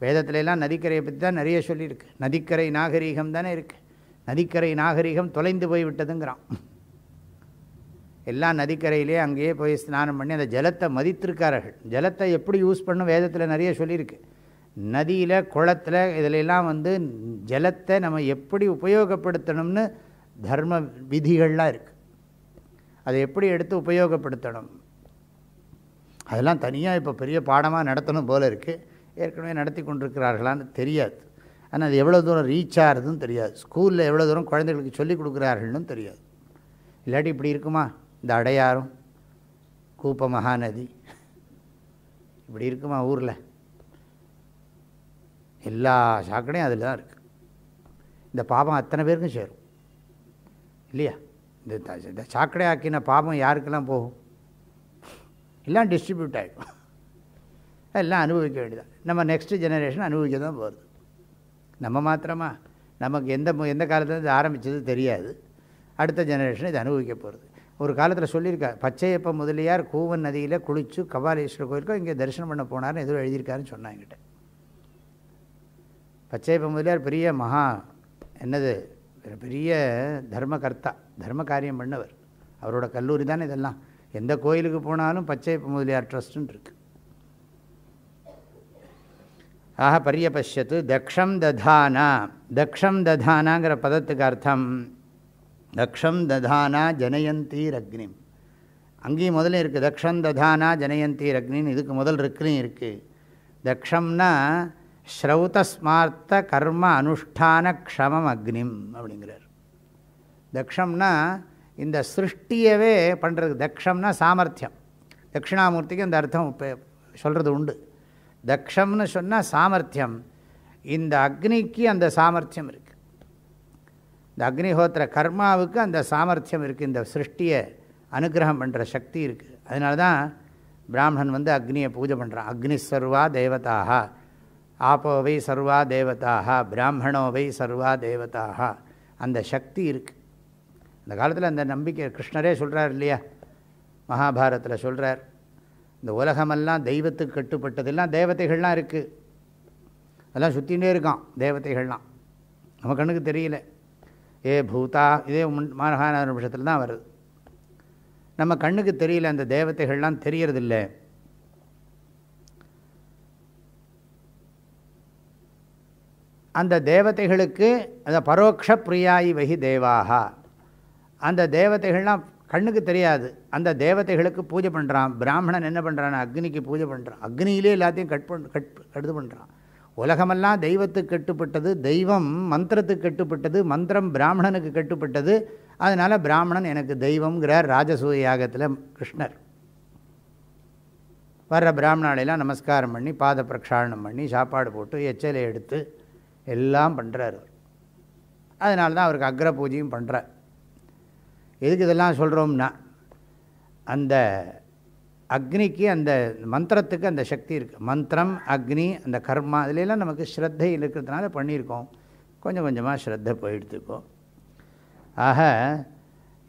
வேதத்துலலாம் நதிக்கரையை பற்றி தான் நிறைய சொல்லியிருக்கு. நதிக்கரை நாகரீகம் தானே இருக்குது. நதிக்கரை நாகரீகம் தொலைந்து போய் விட்டதுங்கிறான். எல்லாம் நதிக்கரையிலே அங்கேயே போய் ஸ்நானம் பண்ணி அந்த ஜலத்தை மதித்திருக்கார்கள். ஜலத்தை எப்படி யூஸ் பண்ணும் வேதத்தில் நிறைய சொல்லியிருக்கு. நதியில் குளத்தில் இதிலெல்லாம் ஜலத்தை நம்ம எப்படி உபயோகப்படுத்தணும்னு தர்ம விதிகள்லாம் இருக்குது. அதை எப்படி எடுத்து உபயோகப்படுத்தணும் அதெல்லாம் தனியாக இப்போ பெரிய பாடமாக நடத்தணும் போல் இருக்குது. ஏற்கனவே நடத்தி கொண்டிருக்கிறார்களான்னு தெரியாது. ஆனால் அது எவ்வளோ தூரம் ரீச் ஆகுதுன்னு தெரியாது. ஸ்கூலில் எவ்வளோ தூரம் குழந்தைகளுக்கு சொல்லிக் கொடுக்குறார்கள்னு தெரியாது. இல்லாட்டி இப்படி இருக்குமா? இந்த அடையாறும் கூப்ப மகாநதி இப்படி இருக்குமா? ஊரில் எல்லா சாக்கடையும் அதில் தான் இருக்குது. இந்த பாபம் அத்தனை பேருக்கும் சேரும் இல்லையா? இந்த சாக்கடை ஆக்கின பாபம் யாருக்கெல்லாம் போகும்? எல்லாம் டிஸ்ட்ரிபியூட் ஆகிடும். எல்லாம் அனுபவிக்க வேண்டியதான். நம்ம நெக்ஸ்ட் ஜெனரேஷன் அனுபவிக்க தான் போகிறது. நம்ம மாத்திரமா? நமக்கு எந்த காலத்துலேருந்து ஆரம்பித்தது தெரியாது. அடுத்த ஜெனரேஷன் இது அனுபவிக்க போகிறது. ஒரு காலத்தில் சொல்லியிருக்கார், பச்சையப்ப முதலியார் கூவன் நதியில் குளித்து கபாலீஸ்வரர் கோயிலுக்கும் இங்கே தரிசனம் பண்ண போனார்னு எதுவும் எழுதியிருக்காருன்னு சொன்னாங்க என்கிட்ட. பச்சையப்ப முதலியார் பெரிய மகா என்னது பெரிய தர்மகர்த்தா, தர்ம காரியம் பண்ணவர். அவரோட கல்லூரி தானே இதெல்லாம். எந்த கோயிலுக்கு போனாலும் பச்சையப்ப முதலியார் ட்ரஸ்ட்டுன்னு இருக்குது. ஆஹா பரியபஷ்யத்து தக்ஷம் ததானா. தக்ஷம் ததானாங்கிற பதத்துக்கு அர்த்தம் தக்ஷம் ததானா ஜனயந்தீர் அக்னிம். அங்கேயும் முதல்ல இருக்குது தக்ஷம் ததானா ஜனயந்தீர் அக்னின்னு. இதுக்கு முதல் இருக்குலையும் இருக்குது. தக்ஷம்னா ஸ்ரௌதஸ்மார்த்த கர்ம அனுஷ்டான க்ஷமம் அக்னிம் அப்படிங்கிறார். தக்ஷம்னா இந்த சிருஷ்டியவே பண்ணுறது. தக்ஷம்னா சாமர்த்தியம். தட்சிணாமூர்த்திக்கு அந்த அர்த்தம் சொல்கிறது உண்டு. தக்ஷம்னு சொன்னால் சாமர்த்தியம். இந்த அக்னிக்கு அந்த சாமர்த்தியம் இருக்குது. இந்த அக்னிஹோத்திர கர்மாவுக்கு அந்த சாமர்த்தியம் இருக்குது. இந்த சிருஷ்டியை அனுகிரகம் பண்ணுற சக்தி இருக்குது. அதனால தான் பிராமணன் அக்னியை பூஜை பண்ணுறான். அக்னி சர்வா தேவதாக, ஆப்போவை சர்வா தேவதாக, பிராமணோவை சர்வா தேவதாக. அந்த சக்தி இருக்குது. அந்த காலத்தில் அந்த நம்பிக்கை கிருஷ்ணரே சொல்கிறார் இல்லையா? மகாபாரத்தில் சொல்கிறார், இந்த உலகமெல்லாம் தெய்வத்துக்கு கட்டுப்பட்டதெல்லாம் தேவதைகள்லாம் இருக்குது. அதெல்லாம் சுற்றிகிட்டே இருக்கான் தேவதைகள்லாம். நம்ம கண்ணுக்கு தெரியல. ஏ பூதா இதே மகாநாத நிமிஷத்தில் தான் வருது. நம்ம கண்ணுக்கு தெரியல. அந்த தேவதைகள்லாம் தெரியறதில்ல. அந்த தேவதைகளுக்கு அந்த பரோக்ஷ பிரியாயி வகி தேவாக. அந்த தேவதைகள்லாம் கண்ணுக்கு தெரியாது. அந்த தேவதைகளுக்கு பூஜை பண்ணுறான். பிராமணன் என்ன பண்ணுறான்? அக்னிக்கு பூஜை பண்ணுறான். அக்னியிலே எல்லாத்தையும் கட்டு பண்ணுறான். உலகமெல்லாம் தெய்வத்துக்கு கட்டுப்பட்டது, தெய்வம் மந்திரத்துக்கு கட்டுப்பட்டது, மந்திரம் பிராமணனுக்கு கட்டுப்பட்டது. அதனால் பிராமணன் எனக்கு தெய்வம்ங்கிறார் ராஜசூய யாகத்தில் கிருஷ்ணர். வர்ற பிராமணாலெல்லாம் நமஸ்காரம் பண்ணி பாத பிரக்ஷாலனம் பண்ணி சாப்பாடு போட்டு எச்சலை எடுத்து எல்லாம் பண்ணுறார். அதனால தான் அவருக்கு அக்ர பூஜையும் பண்ணுறார். எதுக்கு இதெல்லாம் சொல்கிறோம்னா, அந்த அக்னிக்கு அந்த மந்திரத்துக்கு அந்த சக்தி இருக்குது. மந்திரம் அக்னி அந்த கர்மா அதிலெல்லாம் நமக்கு ஸ்ரத்தை இருக்கிறதுனால பண்ணியிருக்கோம். கொஞ்சம் கொஞ்சமாக ஸ்ரத்தை போயிடுத்துக்கோ. ஆக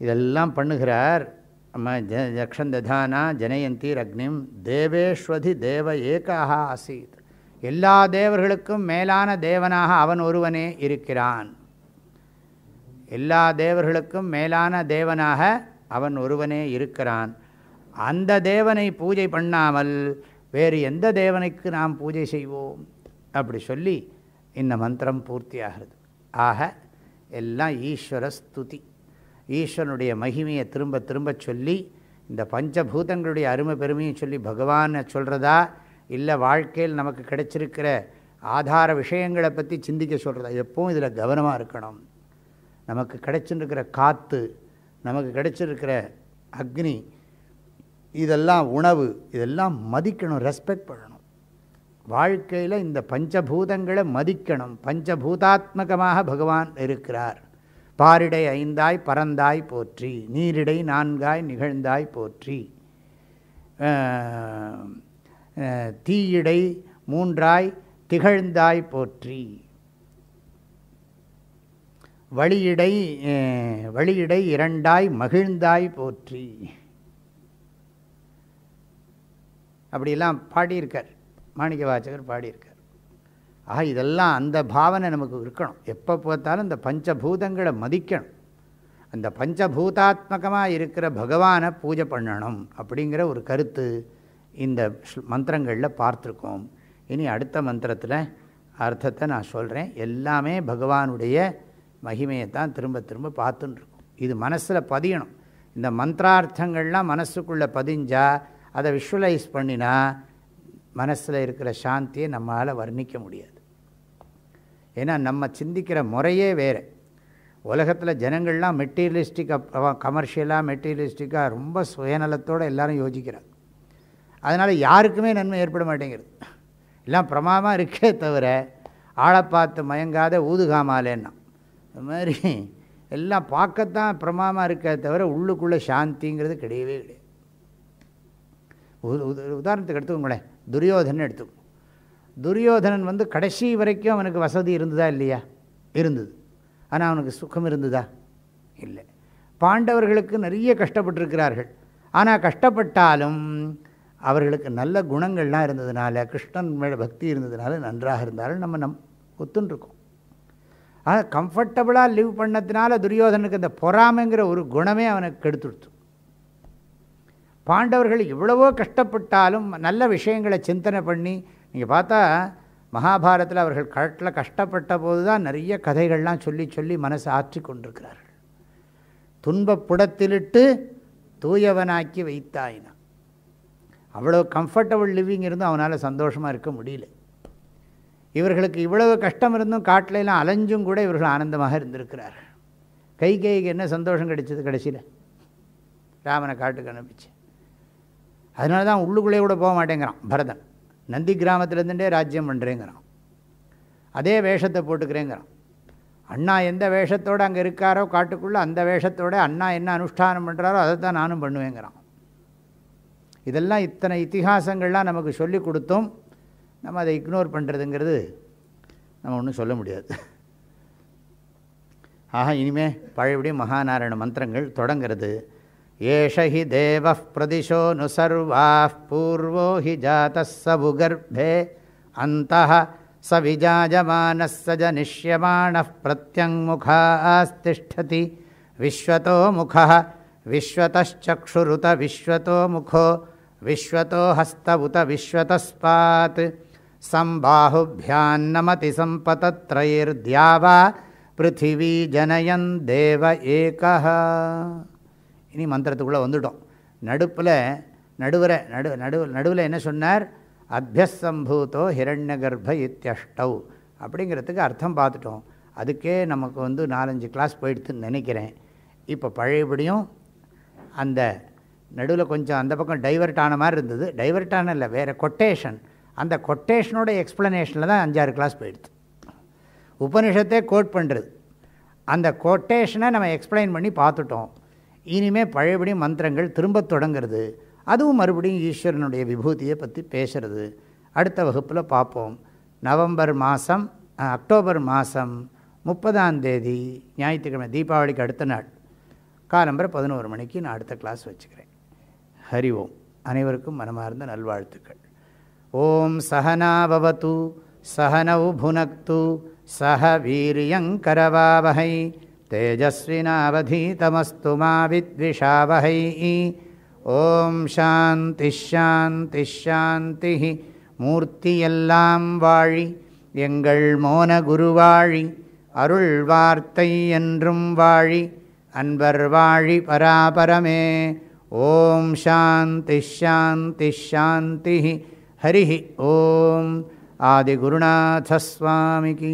இதெல்லாம் பண்ணுகிறார். நம்ம ஜக்ஷந்ததானா ஜனயந்தீர் அக்னிம் தேவேஸ்வதி தேவ ஏகாக ஆசீத். எல்லா தேவர்களுக்கும் மேலான தேவனாக அவன் ஒருவனே இருக்கிறான். எல்லா தேவர்களுக்கும் மேலான தேவனாக அவன் ஒருவனே இருக்கிறான். அந்த தேவனை பூஜை பண்ணாமல் வேறு எந்த தேவனுக்கு நாம் பூஜை செய்வோம்? அப்படி சொல்லி இந்த மந்திரம் பூர்த்தி ஆகிறது. ஆக எல்லாம் ஈஸ்வர ஸ்துதி. ஈஸ்வரனுடைய மகிமையை திரும்ப திரும்ப சொல்லி இந்த பஞ்சபூதங்களுடைய அருமை பெருமையை சொல்லி பகவானை சொல்கிறதா, இல்லை வாழ்க்கையில் நமக்கு கிடைச்சிருக்கிற ஆதார விஷயங்களை பற்றி சிந்திக்க சொல்கிறதா? எப்பவும் இதில் கவனமாக இருக்கணும். நமக்கு கிடைச்சிருக்கிற காற்று, நமக்கு கிடைச்சிருக்கிற அக்னி, இதெல்லாம் உணவு, இதெல்லாம் மதிக்கணும், ரெஸ்பெக்ட் பண்ணணும். வாழ்க்கையில் இந்த பஞ்சபூதங்களை மதிக்கணும். பஞ்சபூதாத்மகமாக பகவான் இருக்கிறார். பாரிடை ஐந்தாய் பறந்தாய் போற்றி, நீரிடை நான்காய் நிகழ்ந்தாய் போற்றி, தீயிடை மூன்றாய் திகழ்ந்தாய் போற்றி, வழியிடை இரண்டாய் மகிழ்ந்தாய் போற்றி. அப்படியெல்லாம் பாடியிருக்கார் மாணிக்க வாசகர், பாடியிருக்கார். ஆக இதெல்லாம் அந்த பாவனை நமக்கு இருக்கணும். எப்போ பார்த்தாலும் இந்த பஞ்சபூதங்களை மதிக்கணும். அந்த பஞ்சபூதாத்மகமாக இருக்கிற பகவானை பூஜை பண்ணணும் அப்படிங்கிற ஒரு கருத்து இந்த மந்திரங்களில் பார்த்துருக்கோம். இனி அடுத்த மந்திரத்தில் அர்த்தத்தை நான் சொல்கிறேன். எல்லாமே பகவானுடைய மகிமையை தான் திரும்ப திரும்ப பார்த்துன்னு இருக்கும். இது மனசில் பதியணும். இந்த மந்திரார்த்தங்கள்லாம் மனசுக்குள்ளே பதிஞ்சால் அதை விஷுவலைஸ் பண்ணினா மனசில் இருக்கிற சாந்தியை நம்மளால் வர்ணிக்க முடியாது. ஏன்னா நம்ம சிந்திக்கிற முறையே வேறு. உலகத்தில் ஜனங்கள்லாம் மெட்டீரியலிஸ்டிக்காக, கமர்ஷியலாக மெட்டீரியலிஸ்டிக்காக ரொம்ப சுயநலத்தோடு எல்லாரும் யோசிக்கிறாங்க. அதனால் யாருக்குமே நன்மை ஏற்பட மாட்டேங்கிறது. எல்லாம் பிரமாதமாக இருக்கே தவிர ஆளை பார்த்து மயங்காத ஊதுகாமாலேன்னா அது மாதிரி எல்லாம் பார்க்கத்தான் பிரமாதமாக இருக்கே தவிர உள்ளுக்குள்ளே சாந்திங்கிறது கிடையவே கிடையாது. உதாரணத்துக்கு எடுத்துக்கோங்களேன், துரியோதனன் எடுத்துக்கோ. துரியோதனன் கடைசி வரைக்கும் அவனுக்கு வசதி இருந்ததா இல்லையா? இருந்தது. ஆனால் அவனுக்கு சுகம் இருந்ததா? இல்லை. பாண்டவர்களுக்கு நிறைய கஷ்டப்பட்டிருக்கிறார்கள். ஆனால் கஷ்டப்பட்டாலும் அவர்களுக்கு நல்ல குணங்கள்லாம் இருந்ததுனால, கிருஷ்ணன் மேலே பக்தி இருந்ததுனால நன்றாக இருந்தாலும் நம்ம ஒத்துன்ருக்கோம். ஆனால் கம்ஃபர்டபுளாக லிவ் பண்ணதுனால துரியோதனுக்கு அந்த பொறாமைங்கிற ஒரு குணமே அவனுக்கு கெடுத்துடுத்து. பாண்டவர்கள் இவ்வளவோ கஷ்டப்பட்டாலும் நல்ல விஷயங்களை சிந்தனை பண்ணி, நீங்கள் பார்த்தா மகாபாரதத்தில் அவர்கள் காட்டில் கஷ்டப்பட்ட போது தான் நிறைய கதைகள்லாம் சொல்லி சொல்லி மனசை ஆற்றி கொண்டிருக்கிறார்கள். துன்பப்புடத்திலிட்டு தூயவனாக்கி வைத்தாயினா. அவ்வளோ கம்ஃபர்டபுள் லிவிங் இருந்தும் அவனால் சந்தோஷமாக இருக்க முடியல. இவர்களுக்கு இவ்வளவு கஷ்டம் இருந்தும் காட்டிலெல்லாம் அலைஞ்சும் கூட இவர்கள் ஆனந்தமாக இருந்திருக்கிறார்கள். கைகேயிக்கு என்ன சந்தோஷம் கிடைச்சது? கடைசியில் ராமனை காட்டுக்கு அனுப்பிச்சு. அதனால தான் உள்ளுக்குள்ளே கூட போக மாட்டேங்கிறான் பரதன். நந்தி கிராமத்திலேருந்துட்டே ராஜ்யம் பண்ணுறேங்கிறான். அதே வேஷத்தை போட்டுக்கிறேங்கிறான். அண்ணா எந்த வேஷத்தோடு அங்கே இருக்காரோ காட்டுக்குள்ளே, அந்த வேஷத்தோடு அண்ணா என்ன அனுஷ்டானம் பண்ணுறாரோ அதை தான் நானும் பண்ணுவேங்கிறான். இதெல்லாம் இத்தனை இத்திஹாசங்கள்லாம் நமக்கு சொல்லி கொடுத்தோம். நம்ம அதை இக்னோர் பண்ணுறதுங்கிறது நம்ம ஒன்றும் சொல்ல முடியாது. ஆக இனிமே பழையபடி மகாநாராயண மந்திரங்கள் தொடங்கிறது. ஏஷஹி தேவ பிரதிஷோ நு சர்வா பூர்வோ ஹி ஜாதः ச புகர்பே அந்தः ச விஜாஜமானः ச ஜனிஷ்யமானः பிரத்யங்முகாஸ்திஷ்டதி விஸ்வதோ முகः விஸ்வதச்சக்ஷுருத விஸ்வதோ முகோ விஸ்வதோ ஹஸ்த உத விஸ்வதஸ்பாத் சம்பாஹுப்யான்னமதி சம்பதத்ரயிர்த்யாவா பிருத்திவி ஜனயன் தேவ ஏகஹ. இனி மந்திரத்துக்குள்ளே வந்துட்டோம். நடுவில் என்ன சொன்னார்? அத்யசம்பூதோ ஹிரண்யகர்ப்ப இத்யஷ்டௌ அப்படிங்கிறதுக்கு அர்த்தம் பார்த்துட்டோம். அதுக்கே நமக்கு 4-5 கிளாஸ் போயிடுதுன்னு நினைக்கிறேன். இப்போ பழையபடியும் அந்த நடுவில் கொஞ்சம் அந்த பக்கம் டைவர்ட் ஆன மாதிரி இருந்தது. டைவர்ட் ஆன இல்லை, வேறு கொட்டேஷன். அந்த கொட்டேஷனோட எக்ஸ்ப்ளனேஷனில் தான் 5-6 கிளாஸ் போயிடுது. உபனிஷத்தே கோட் பண்ணுறது, அந்த கொட்டேஷனை நம்ம எக்ஸ்பிளைன் பண்ணி பார்த்துட்டோம். இனிமேல் பழையபடி மந்திரங்கள் திரும்ப தொடங்கிறது. அதுவும் மறுபடியும் ஈஸ்வரனுடைய விபூதியை பற்றி பேசுகிறது. அடுத்த வகுப்பில் பார்ப்போம். அக்டோபர் மாதம் 30ஆம் தேதி ஞாயிற்றுக்கிழமை, தீபாவளிக்கு அடுத்த நாள் காலம்பரை 11 மணிக்கு நான் அடுத்த கிளாஸ் வச்சுக்கிறேன். ஹரி ஓம். அனைவருக்கும் மனமார்ந்த நல்வாழ்த்துக்கள். ஓம் சஹனாபவது சஹனௌ புனக்து சஹ வீரியங்கரவாவஹை தேஜஸ்வினாவதீதமஸ்து மா வித்விஷாவஹை. ஓம் சாந்தி ஷாந்தி ஷாந்தி. மூர்த்தியெல்லாம் வாழி எங்கள் மோன குருவாழி, அருள் வார்த்தை என்றும் வாழி, அன்பர் வாழி பராபரமே. ஓம் சாந்தி ஷாந்தி ஷாந்தி. ஹரி ஓம். ஆதிகுருநாத ஸ்வாமிக்கு